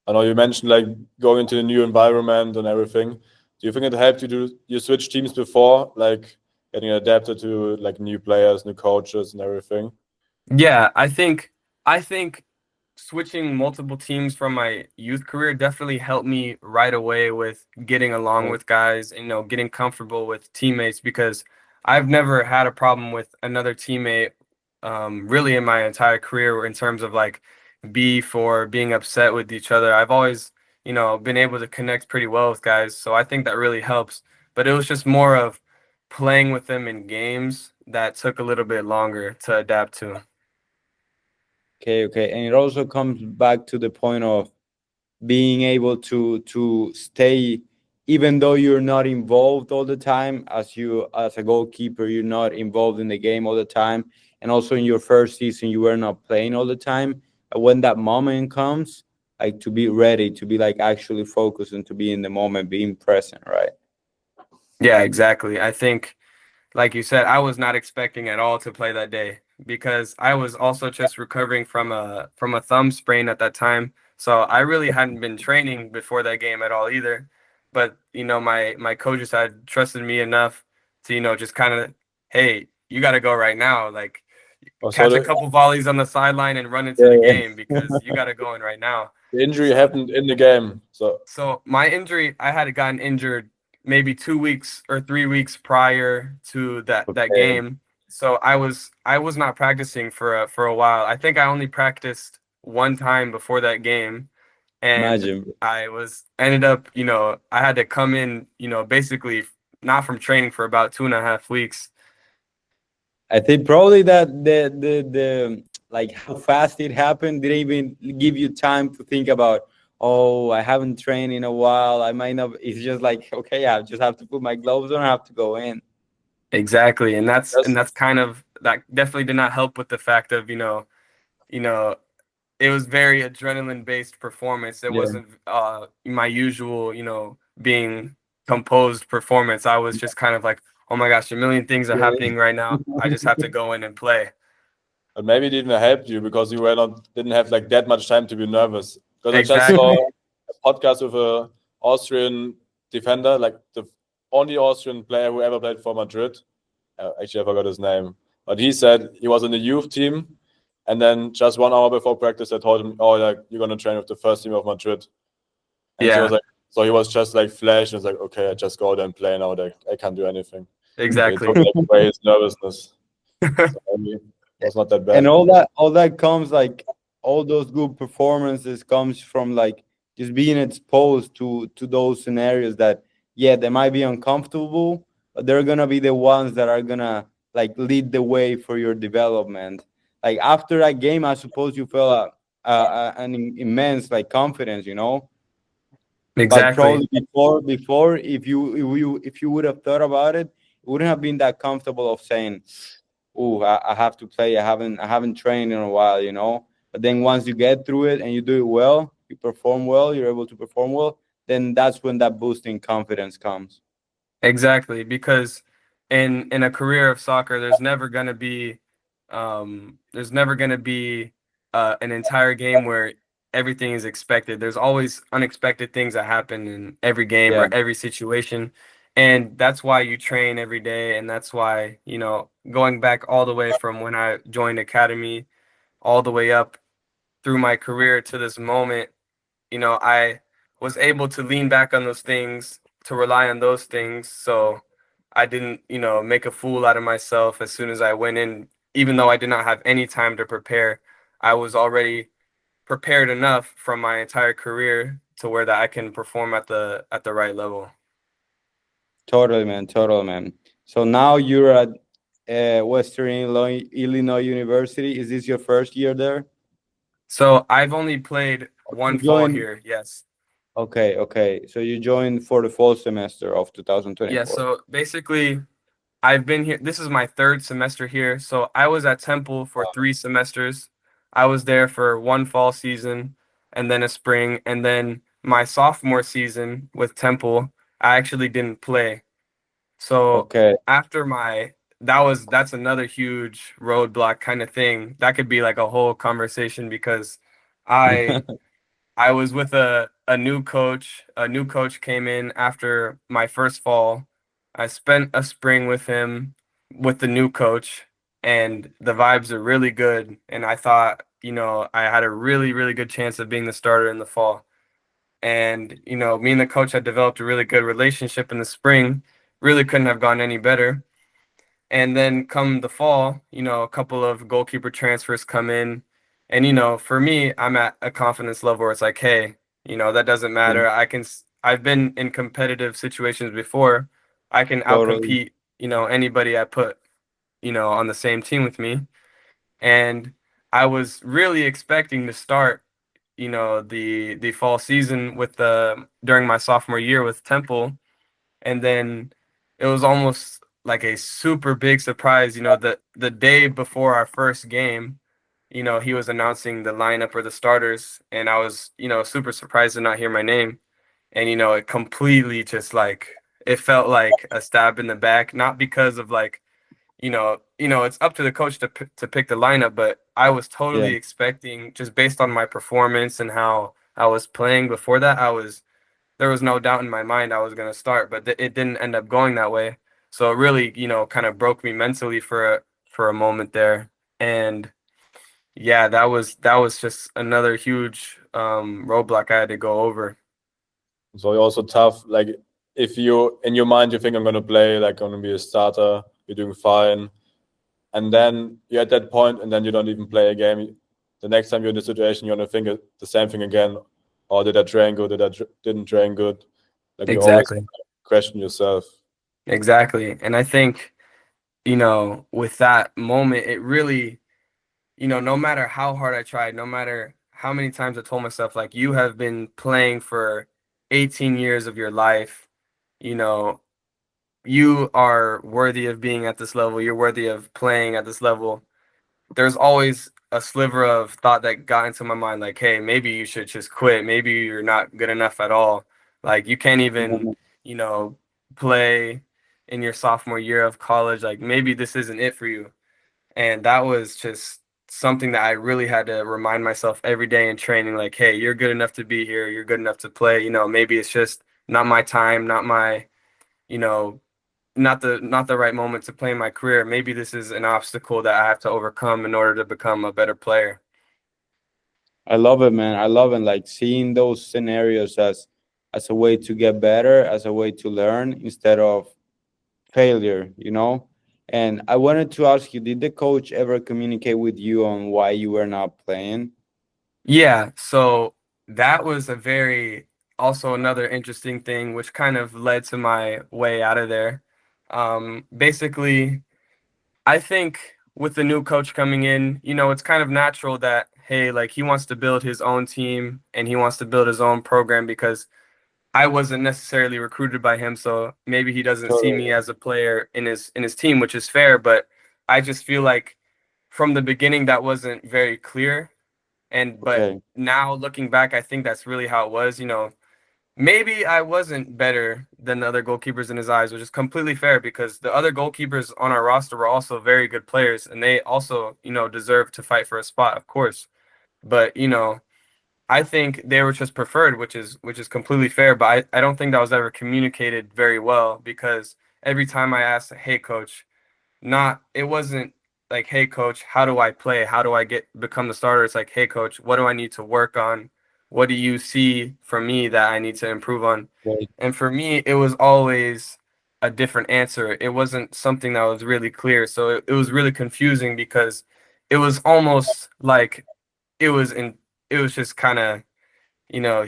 I know you mentioned like going into a new environment and everything. Do you think it helped you to you switch teams before, like getting adapted to like new players, new coaches, and everything? Yeah, I think switching multiple teams from my youth career definitely helped me right away with getting along Yeah. with guys, and getting comfortable with teammates, because I've never had a problem with another teammate really in my entire career, in terms of like beef or being upset with each other. I've always, been able to connect pretty well with guys, so I think that really helps. But it was just more of playing with them in games that took a little bit longer to adapt to. Okay, okay, and it also comes back to the point of being able to stay, even though you're not involved all the time. As you, as a goalkeeper, you're not involved in the game all the time, and also in your first season you were not playing all the time. And when that moment comes, like, to be ready, to be like actually focused, and to be in the moment, being present, right? Yeah, exactly. I think, like you said, I was not expecting at all to play that day, because I was also just recovering from a thumb sprain at that time. So I really hadn't been training before that game at all either. But my coaches had trusted me enough to, just kind of, hey, you got to go right now. Like, Oh, so catch a couple volleys on the sideline and run into the Yeah, game, because you got to go in right now. the injury So happened in the game. So so my injury, I had gotten injured maybe 2 weeks or 3 weeks prior to that okay, game. So I was not practicing for a while. I think I only practiced one time before that game, and imagine. I was ended up, I had to come in, basically not from training for about 2.5 weeks. I think probably that the like how fast it happened didn't even give you time to think about, oh, I haven't trained in a while, I might not. It's just like, okay, I just have to put my gloves on, I have to go in. Exactly, and that's that's and that's kind of, that definitely did not help with the fact of, you know it was very adrenaline based performance. It Yeah. wasn't my usual, being composed performance. I was just kind of like, oh my gosh, a million things are Yeah. happening right now. I just have to go in and play. but maybe it even helped you because you were not didn't have like that much time to be nervous. Because I just saw Exactly. a podcast with a Austrian defender, like the only Austrian player who ever played for Madrid. Actually, I forgot his name, but he said he was in the youth team, and then just 1 hour before practice, they told him, "Oh, like you're gonna train with the first team of Madrid." And so he was Yeah, like, so he was just like flash, and was like, "Okay, I just go there and play now. Like I can't do anything." So he took exactly. like away his nervousness. So maybe it was not that And bad. all that comes, like, all those good performances comes from, like, just being exposed to those scenarios that, yeah, they might be uncomfortable, but they're gonna be the ones that are gonna, like, lead the way for your development. Like, after that game, I suppose you felt an immense, like, confidence, but Exactly. probably before, if you would have thought about it, it wouldn't have been that comfortable of saying, "Oh, I have to play. I haven't trained in a while." But then once you get through it and you do it well, you perform well, you're able to perform well, then that's when that boosting confidence comes. Exactly, because in a career of soccer, there's never gonna be an entire game where everything is expected. There's always unexpected things that happen in every game Yeah. or every situation, and that's why you train every day, and that's why, going back all the way from when I joined academy all the way up through my career to this moment, I was able to lean back on those things, to rely on those things. So I didn't, make a fool out of myself as soon as I went in, even though I did not have any time to prepare. I was already prepared enough from my entire career to where that I can perform at the right level. Totally, man. Totally, man. So now you're at Western Illinois University. Is this your first year there? So I've only played one fall joined. here. Yes. Okay, okay. So you joined for the fall semester of Yeah. 2024. So basically, I've been here. This is my third semester here. So I was at Temple for 3 semesters. I was there for one fall season and then a spring. And then my sophomore season with Temple, I actually didn't play. So Okay. after that's another huge roadblock kind of thing. That could be like a whole conversation because I I was with a new coach. A new coach came in after my first fall. I spent a spring with him with the new coach, and the vibes are really good. And I thought, I had a really, really good chance of being the starter in the fall. And, me and the coach had developed a really good relationship in the spring. Really couldn't have gone any better. And then come the fall, a couple of goalkeeper transfers come in. And, for me, I'm at a confidence level where it's like, hey, that doesn't matter. I've been in competitive situations before. I can Totally. outcompete, anybody I put, on the same team with me. And I was really expecting to start, the fall season with during my sophomore year with Temple. And then it was almost like a super big surprise, the day before our first game, he was announcing the lineup or the starters, and I was, super surprised to not hear my name. And, it completely just like it felt like a stab in the back, not because of like, it's up to the coach to pick the lineup, but I was Yeah. totally expecting, just based on my performance and how I was playing before that, there was no doubt in my mind I was going to start, but it didn't end up going that way. So it really, kind of broke me mentally for a moment there. And yeah, that was just another huge roadblock I had to go over. So you're also tough. Like if you in your mind you think I'm gonna play, like I'm gonna be a starter, you're doing fine, and then you're at that point, and then you don't even play a game. The next time you're in the situation, you're gonna think the same thing again. Or did I train good? Didn't train good? Like you always Exactly. question yourself. Exactly. And I think, with that moment, it really, no matter how hard I tried, no matter how many times I told myself, like, you have been playing for 18 years of your life, you know, you are worthy of being at this level, you're worthy of playing at this level. There's always a sliver of thought that got into my mind, like, hey, maybe you should just quit. Maybe you're not good enough at all. Like, you can't even, you know, play in your sophomore year of college. Like, maybe this isn't it for you. And that was just something that I really had to remind myself every day in training, like, hey, you're good enough to be here. You're good enough to play. Maybe it's just not my time, not my, you know, not the right moment to play in my career. Maybe this is an obstacle that I have to overcome in order to become a better player. I love it, man. I love it. Like seeing those scenarios as a way to get better, as a way to learn instead of failure, you know? And I wanted to ask you, did the coach ever communicate with you on why you were not playing? Yeah, so that was also another interesting thing, which kind of led to my way out of there. Basically, I think with the new coach coming in, it's kind of natural that, hey, like he wants to build his own team and he wants to build his own program because I wasn't necessarily recruited by him, so maybe he doesn't see me Totally. as a player in his team, which is fair, but I just feel like from the beginning that wasn't very clear. But Okay. now looking back, I think that's really how it was. Maybe I wasn't better than the other goalkeepers in his eyes, which is completely fair because the other goalkeepers on our roster were also very good players and they also, deserve to fight for a spot, of course. But, I think they were just preferred, which is completely fair, but I don't think that was ever communicated very well because every time I asked, hey coach, it wasn't like, hey coach, how do I play? How do I become the starter? It's like, hey coach, what do I need to work on? What do you see from me that I need to improve on? Right. And for me, it was always, a different answer. It wasn't something that was really clear. So it was really confusing because it was almost like it was in it was just kind of,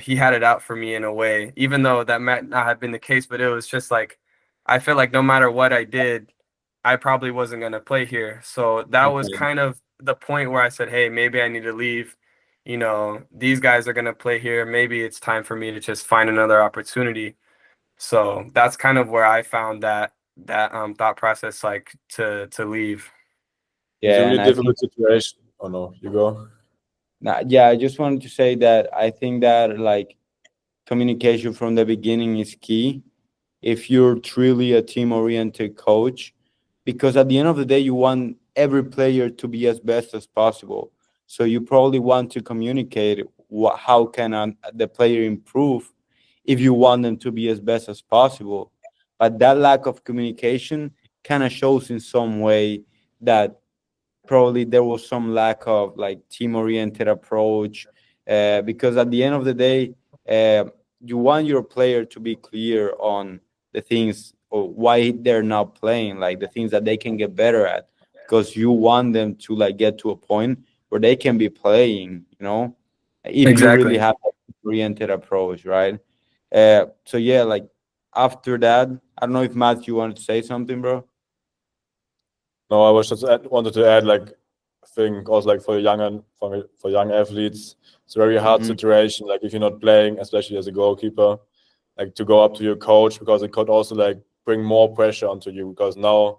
he had it out for me in a way, even though that might not have been the case, but it was just like I felt like no matter what I did, I probably wasn't going to play here. So that was Okay. kind of the point where I said, hey, maybe I need to leave. These guys are going to play here. Maybe it's time for me to just find another opportunity. So that's kind of where I found that thought process, like to leave. It's a Yeah, really and I think difficult situation. Oh no, you go. yeah, I just wanted to say that I think that like communication from the beginning is key if you're truly a team oriented coach, because at the end of the day you want every player to be as best as possible, so you probably want to communicate how can the player improve if you want them to be as best as possible. But that lack of communication kind of shows in some way that probably there was some lack of like team oriented approach, because at the end of the day, you want your player to be clear on the things or why they're not playing, like the things that they can get better at, because you want them to like get to a point where they can be playing, if you really Exactly. have that oriented approach, right? So yeah, like after that, I don't know if Matt, you wanted to say something, bro. No, I was just wanted to add like I think also like for young athletes, it's a very hard Hmm. situation. Like if you're not playing, especially as a goalkeeper, like to go up to your coach because it could also like bring more pressure onto you because now,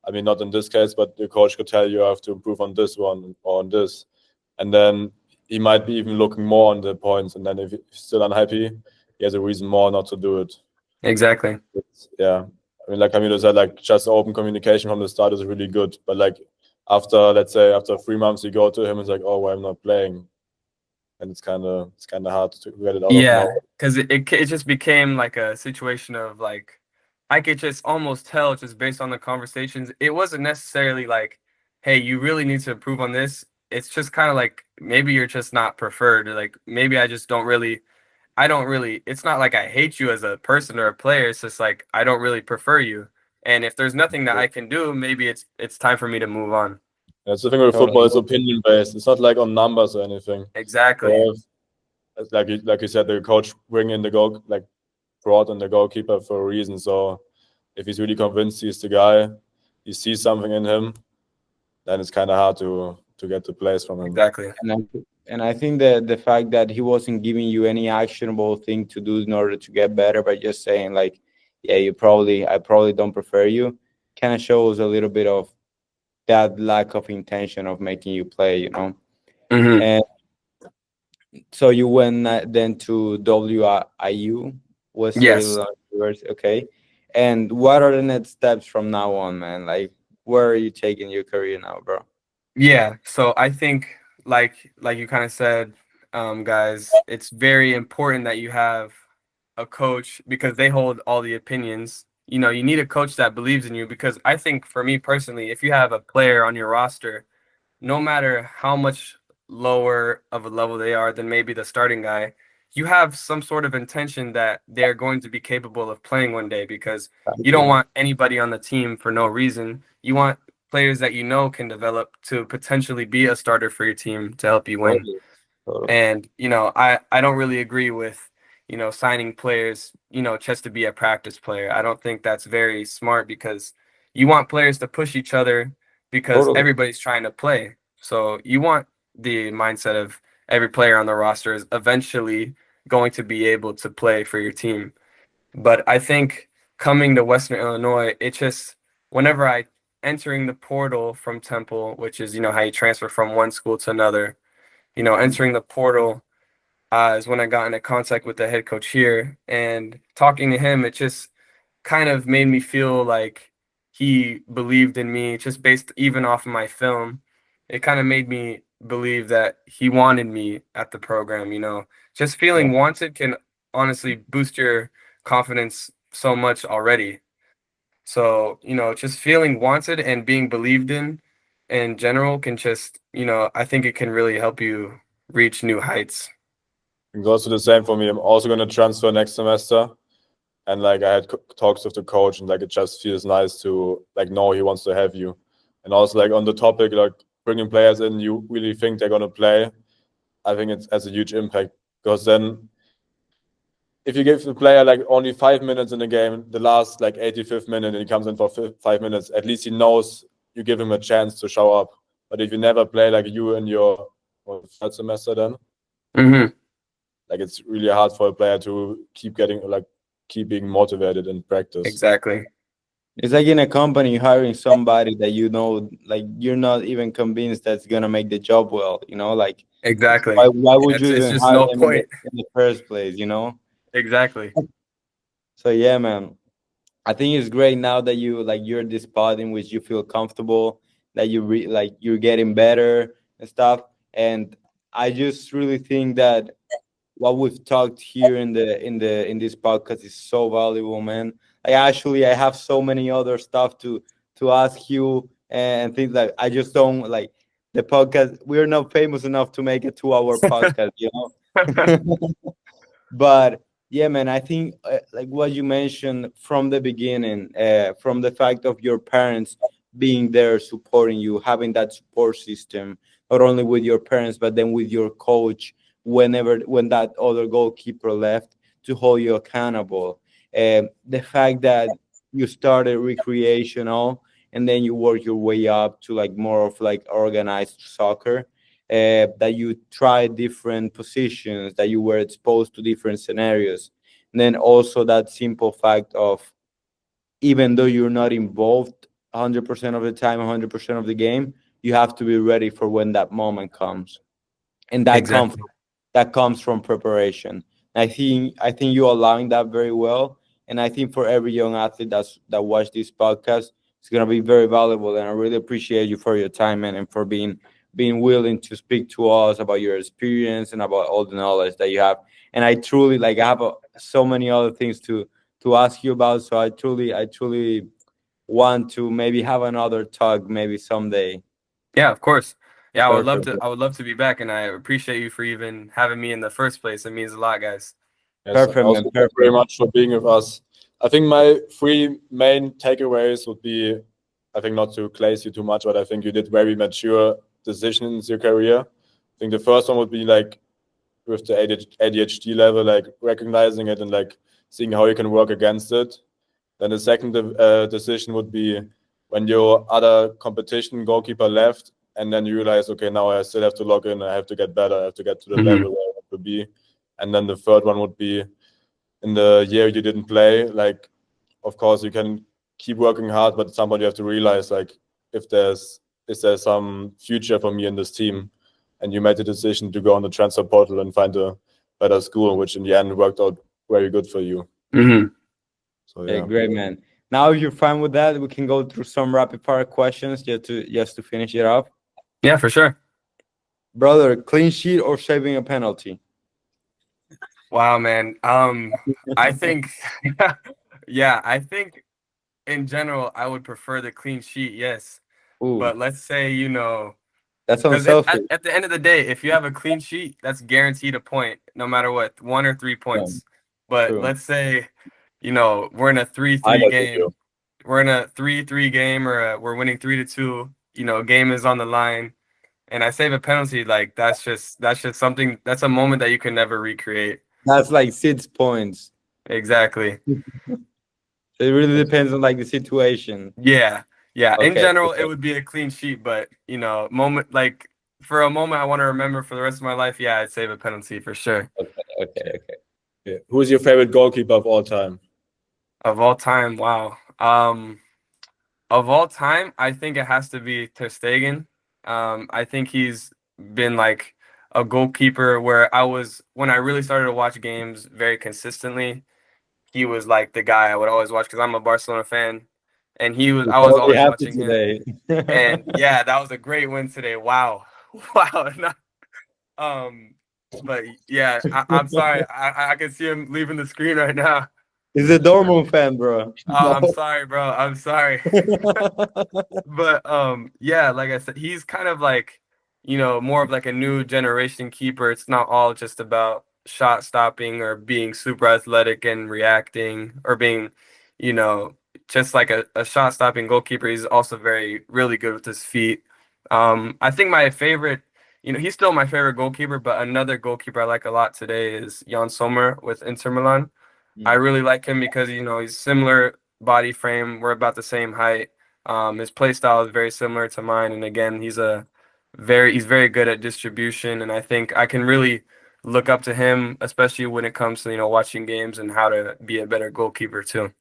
I mean not in this case, but the coach could tell you have to improve on this one or on this, and then he might be even looking more on the points, and then if he's still unhappy, he has a reason more not to do it. Exactly. Yeah, I mean, like Camilo said, like just open communication from the start is really good. But like after, let's say, after 3 months, you go to him, it's like, oh, well, I'm not playing, and it's kind of hard to get it out of Yeah, nowhere. because it just became like a situation of like I could just almost tell just based on the conversations. It wasn't necessarily like, hey, you really need to improve on this. It's just kind of like maybe you're just not preferred. Or like maybe I don't really, it's not like I hate you as a person or a player. It's just like I don't really prefer you. And if there's nothing that I can do, maybe it's time for me to move on. That's the thing with football; Totally. it's opinion based. It's not like on numbers or anything. Exactly. So like you said, the coach bring in the goal, like brought in the goalkeeper for a reason. So if he's really convinced he's the guy, he sees something in him, then it's kind of hard to get the plays from him. Exactly. And I think that the fact that he wasn't giving you any actionable thing to do in order to get better, by just saying like, yeah, I probably don't prefer you, kind of shows a little bit of that lack of intention of making you play. Hmm. And so you went then to WIU, Yes. Western University, okay. And what are the next steps from now on, man? Like, where are you taking your career now, bro? Yeah. So I think like you kind of said, guys, it's very important that you have a coach because they hold all the opinions. You need a coach that believes in you because I think for me personally, if you have a player on your roster, no matter how much lower of a level they are than maybe the starting guy, you have some sort of intention that they're going to be capable of playing one day because you don't Exactly. want anybody on the team for no reason. You want players that can develop to potentially be a starter for your team to help you win. Totally. Totally. And, I don't really agree with, signing players, just to be a practice player. I don't think that's very smart because you want players to push each other because Totally. everybody's trying to play. So you want the mindset of every player on the roster is eventually going to be able to play for your team. But I think coming to Western Illinois, it just whenever I entering the portal from Temple, which is, how you transfer from one school to another, Mhm. entering the portal is when I got into contact with the head coach here and talking to him, it just kind of made me feel like he believed in me just based even off of my film. It kind of made me believe that he wanted me at the program. Just Yeah. feeling wanted can honestly boost your confidence so much already. So, just feeling wanted and being believed in general can just, I think it can really help you reach new heights. It goes to the same for me. I'm also going to transfer next semester. and like I had talks with the coach, and like it just feels nice to like know he wants to have you. And also like on the topic like bringing players in you really think they're gonna play, I think it has a huge impact, because then if you give the player like only 5 minutes in the game, the last like 85th minute, and he comes in for 5 minutes, at least he knows you give him a chance to show up. But if you never play like you in your third semester, then like it's really hard for a player to keep being motivated in practice. Exactly. It's like in a company hiring somebody that you know, like you're not even convinced that's gonna make the job well. You know, like Exactly. why would you It's even just hire no them point. in the first place? You know. Exactly. So yeah, man. I think it's great now that you're at this spot in which you feel comfortable, that like you're getting better and stuff. And I just really think that what we've talked here in this podcast is so valuable, man. Like actually, I have so many other stuff to ask you and things like I just don't like the podcast. We're not famous enough to make a 2 hour podcast, you know. But yeah, man, I think like what you mentioned from the beginning, from the fact of your parents being there supporting you, having that support system, not only with your parents but then with your coach when that other goalkeeper left to hold you accountable. The fact that you started recreational and then you work your way up to like more of like organized soccer, that you try different positions, that you were exposed to different scenarios. And then also that simple fact of even though you're not involved 100% of the time, 100% of the game, you have to be ready for when that moment comes. And Exactly. that comes from preparation. I think you allowing that very well. And I think for every young athlete that watch this podcast, it's gonna be very valuable. And I really appreciate you for your time, man, and for being willing to speak to us about your experience and about all the knowledge that you have. And I truly like I have so many other things to ask you about. So I truly want to maybe have another talk maybe someday. Yeah, of course. Yeah, Perfect. I would love to be back, and I appreciate you for even having me in the first place. It means a lot, guys. Yes, and Perfect, also man. thank you very Perfect. much for being with us. I think my 3 main takeaways would be, I think not to glaze you too much, but I think you did very mature decisions in your career. I think the first one would be like with the ADHD level, like recognizing it and like seeing how you can work against it. Then the second decision would be when your other competition goalkeeper left, and then you realize, okay, now I still have to log in. I have to get better. I have to get to the level where I have to be. And then the third one would be in the year you didn't play. Like, of course, you can keep working hard, but at some point you have to realize, like, if there's is there some future for me in this team? And you made the decision to go on the transfer portal and find a better school, which in the end worked out very good for you. So Hey, yeah. great, man. Now, if you're fine with that, we can go through some rapid fire questions just to finish it off. Yeah, for sure. Brother, clean sheet or saving a penalty? Wow, man. I think, yeah, I think in general, I would prefer the clean sheet, yes. Ooh, But let's say, that's because unselfish. at the end of the day, if you have a clean sheet, that's guaranteed a point, no matter what, 1 or 3 True. points. But True. let's say, we're in a I 3-3 know you do. game. We're in a 3-3 game, or we're winning 3-2. Game is on the line, and I save a penalty. Like that's just something. That's a moment that you can never recreate. That's like 6 points. Exactly. It really depends on like the situation. Yeah. Yeah. In Okay. general, it Okay. would be a clean sheet, but moment like for a moment I want to remember for the rest of my life, yeah, I'd save a penalty for sure. Okay. Yeah. Who is your favorite goalkeeper of all time? Of all time, wow. Of all time, I think it has to be Ter Stegen. I think he's been like a goalkeeper where when I really started to watch games very consistently, he was like the guy I would always watch because I'm a Barcelona fan, and You're I was probably always happy watching him. today. And yeah, that was a great win today. Wow, wow. Um, but yeah, I'm sorry. I can see him leaving the screen right now. He's a Dortmund fan, bro. I'm sorry, bro. I'm sorry. But yeah, like I said, he's kind of like, more of like a new generation keeper. It's not all just about shot stopping or being super athletic and reacting or being, you know, just like a shot stopping goalkeeper. He's also really good with his feet. I think my favorite, he's still my favorite goalkeeper, but another goalkeeper I like a lot today is Jan Sommer with Inter Milan. I Mm. really like him because, he's similar body frame. We're about the same height. His play style is very similar to mine. And again, he's very good at distribution. And I think I can really look up to him, especially when it comes to, watching games and how to be a better goalkeeper too.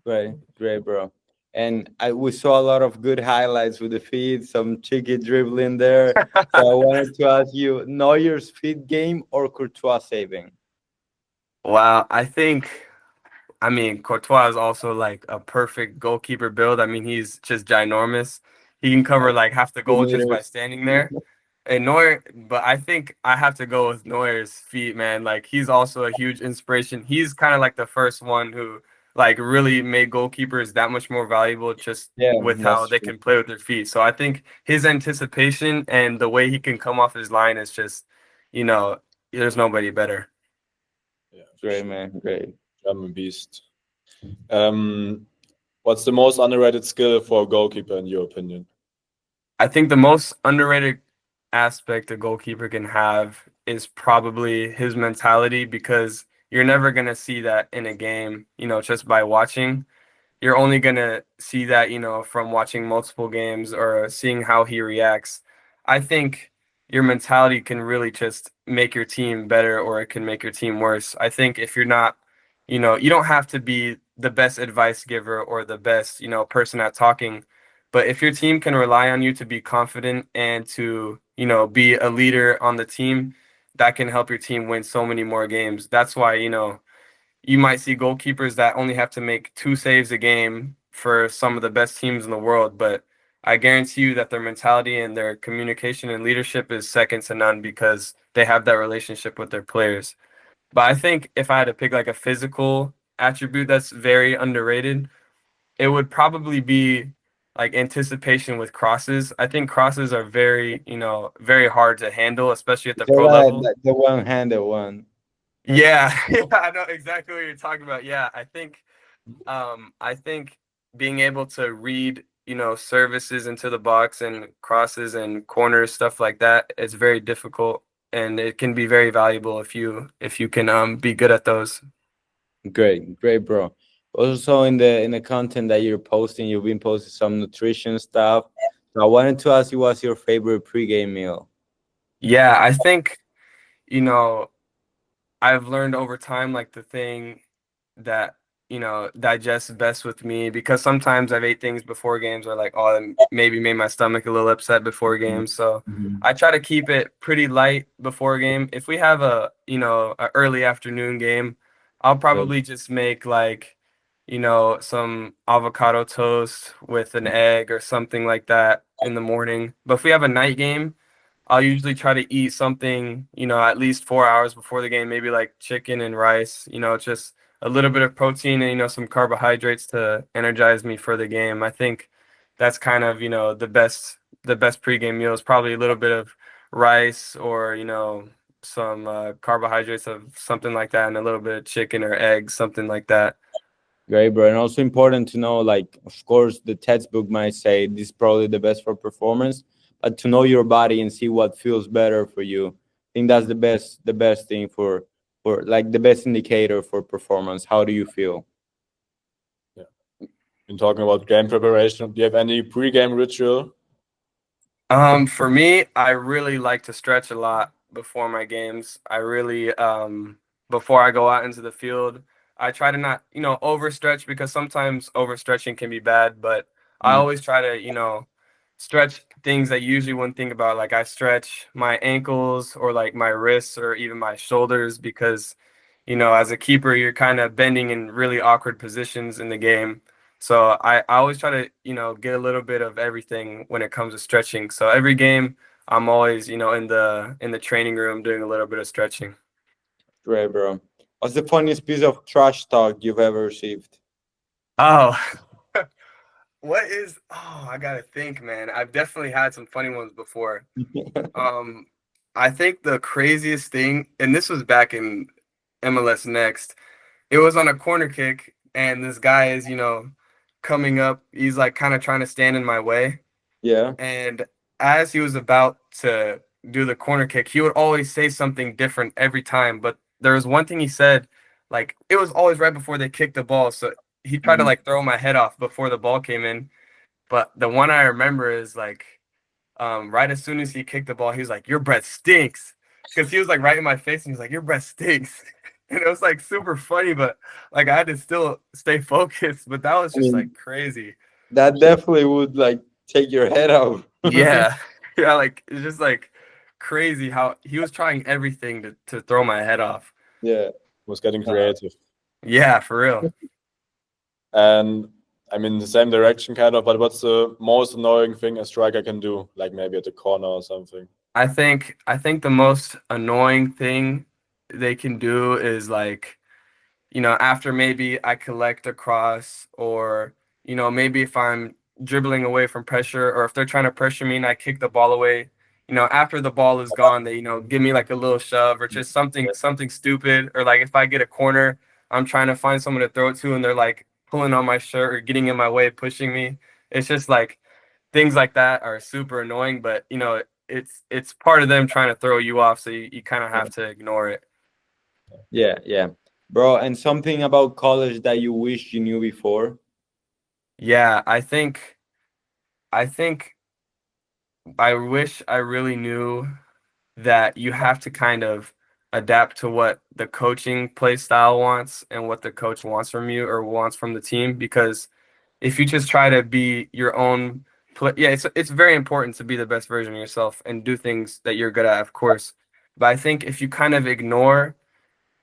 Great, great, bro. And we saw a lot of good highlights with the feet, some cheeky dribbling there. So I wanted to ask you, Neuer's feet game or Courtois saving? Wow. Courtois is also like a perfect goalkeeper build. I mean, he's just ginormous. He can cover Like like half the two goal just by meters. standing there. And Neuer, but I think I have to go with Neuer's feet, man. Like he's also a huge inspiration. He's kind of like the first one who like really made goalkeepers that much more valuable just Yeah, with how that's they true. can play with their feet. So I think his anticipation and the way he can come off his line is just, you know, there's nobody better. Yeah, for Great, sure. man. Great. German beast. What's the most underrated skill for a goalkeeper in your opinion? I think the most underrated aspect a goalkeeper can have is probably his mentality because you're never going to see that in a game, just by watching. You're only going to see that, from watching multiple games or seeing how he reacts. I think your mentality can really just make your team better or it can make your team worse. I think if you're not, you don't have to be the best advice giver or the best, person at talking, but if your team can rely on you to be confident and to, be a leader on the team, that can help your team win so many more games. That's why, you might see goalkeepers that only have to make 2 saves a game for some of the best teams in the world, but I guarantee you that their mentality and their communication and leadership is second to none because they have that relationship with their players. But I think if I had to pick like a physical attribute that's very underrated, it would probably be like anticipation with crosses. I think crosses are very, very hard to handle, especially at the So pro level. the one-handed one. Yeah, yeah, I know exactly what you're talking about. Yeah, I think being able to read, services into the box and crosses and corners, stuff like that, is very difficult and it can be very valuable if you can be good at those. Great, great, bro. Also, in the content that you're posting, you've been posting some nutrition stuff. So I wanted to ask you, what's your favorite pregame meal? Yeah, I think, you know, I've learned over time like the thing that digests best with me because sometimes I've ate things before games or like maybe made my stomach a little upset before games. So Mhm. I try to keep it pretty light before game. If we have a early afternoon game, I'll Good. probably just make like some avocado toast with an egg or something like that in the morning. But if we have a night game, I'll usually try to eat something, at least 4 hours before the game, maybe like chicken and rice, just a little bit of protein and, some carbohydrates to energize me for the game. I think that's kind of, the best pregame meal is probably a little bit of rice or, some carbohydrates of something like that and a little bit of chicken or eggs, something like that. Great, bro. And also important to know, like, of course, the textbook might say this is probably the best for performance, but to know your body and see what feels better for you, I think that's the best thing for like the best indicator for performance. How do you feel? Yeah. In talking about game preparation, do you have any pre-game ritual? For me, I really like to stretch a lot before my games. I really, before I go out into the field, I try to not, overstretch because sometimes overstretching can be bad, but I Mm. always try to, stretch things I usually wouldn't think about. Like I stretch my ankles or like my wrists or even my shoulders because, as a keeper, you're kind of bending in really awkward positions in the game. So I always try to, get a little bit of everything when it comes to stretching. So every game I'm always, in the training room doing a little bit of stretching. Great, bro. What's the funniest piece of trash talk you've ever received? Oh, I gotta think, man. I've definitely had some funny ones before. Um, I think the craziest thing, and this was back in MLS Next, it was on a corner kick, and this guy is, coming up. He's like kind of trying to stand in my way. Yeah. And as he was about to do the corner kick, he would always say something different every time. But there was one thing he said, like it was always right before they kicked the ball. So he tried to like throw my head off before the ball came in. But the one I remember is like right as soon as he kicked the ball, he was like, "Your breath stinks," because he was like right in my face, and he's like, "Your breath stinks," and it was like super funny, but like I had to still stay focused. But that was I just mean, like crazy. that definitely would like take your head off. Yeah, yeah, like it's just like crazy how he was trying everything to throw my head off. Yeah. Was getting creative. Yeah, for real. And I mean, the same direction kind of, but what's the most annoying thing a striker can do? Like maybe at the corner or something. I think the most annoying thing they can do is like, after maybe I collect a cross or, maybe if I'm dribbling away from pressure or if they're trying to pressure me and I kick the ball away, after the ball is gone, they, give me like a little shove or just something stupid. Or like if I get a corner, I'm trying to find someone to throw it to and they're like pulling on my shirt or getting in my way, pushing me. It's just like things like that are super annoying, but it's part of them trying to throw you off, so you kind of have to ignore it. Yeah, yeah. Bro, and something about college that you wish you knew before? Yeah, I think I wish I really knew that you have to kind of adapt to what the coaching play style wants and what the coach wants from you or wants from the team, because if you just try to be your own play, yeah, it's very important to be the best version of yourself and do things that you're good at, of course. But I think if you kind of ignore,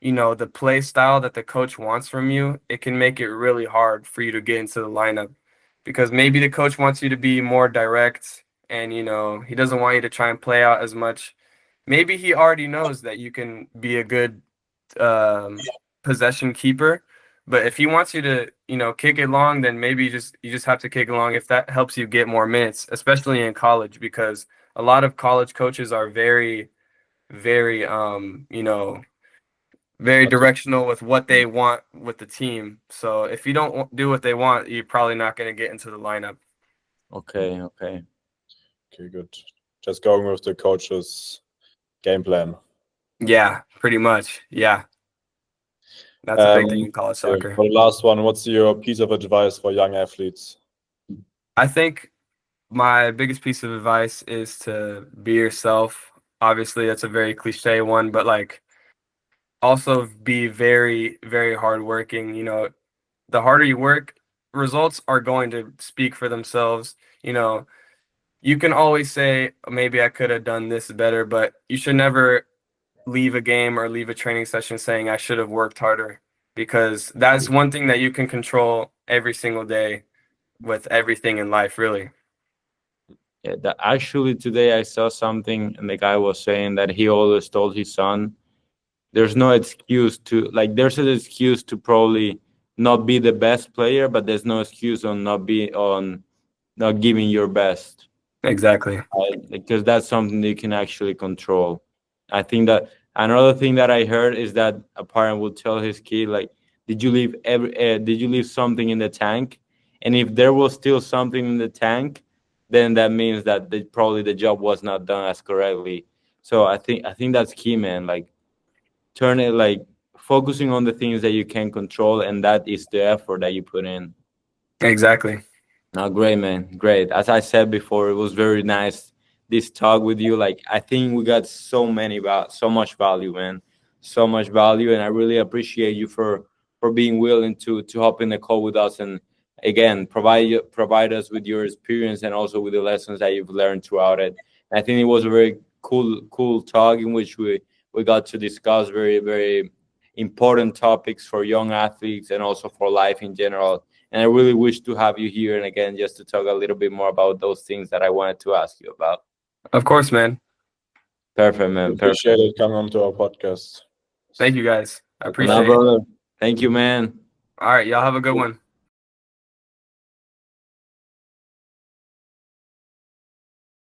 the play style that the coach wants from you, it can make it really hard for you to get into the lineup, because maybe the coach wants you to be more direct and, he doesn't want you to try and play out as much. Maybe he already knows that you can be a good possession keeper, but if he wants you to, kick it long, then maybe you just have to kick it long if that helps you get more minutes, especially in college, because a lot of college coaches are very, very, very directional with what they want with the team. So if you don't do what they want, you're probably not going to get into the lineup. Okay, okay. Okay, good. Just going with the coach's game plan. Yeah, pretty much. Yeah. That's a big thing in college Okay, soccer. for the last one, what's your piece of advice for young athletes? I think my biggest piece of advice is to be yourself. Obviously, that's a very cliche one, but like also be very, very hardworking. The harder you work, results are going to speak for themselves. You can always say, maybe I could have done this better, but you should never leave a game or leave a training session saying I should have worked harder, because that's one thing that you can control every single day with everything in life, really. Yeah, that actually today I saw something and the guy was saying that he always told his son there's no excuse to like there's an excuse to probably not be the best player, but there's no excuse on not giving your best. Exactly. Right? Because that's something that you can actually control. I think that another thing that I heard is that a parent will tell his kid like, did you leave something in the tank? And if there was still something in the tank, then that means that probably the job was not done as correctly. So I think that's key, man. Like turn it like focusing on the things that you can control, and that is the effort that you put in. Exactly. No, great, man. Great. As I said before, it was very nice this talk with you. Like I think we got so much value, man. So much value, and I really appreciate you for being willing to hop in the call with us and again provide us with your experience and also with the lessons that you've learned throughout it. And I think it was a very cool talk in which we got to discuss very very important topics for young athletes and also for life in general. And I really wish to have you here and again just to talk a little bit more about those things that I wanted to ask you about. Of course, man. Perfect, man. Appreciate Perfect. it coming on to our podcast. Thank you, guys. I No appreciate it. brother. Thank you, man. All right, y'all have a good one.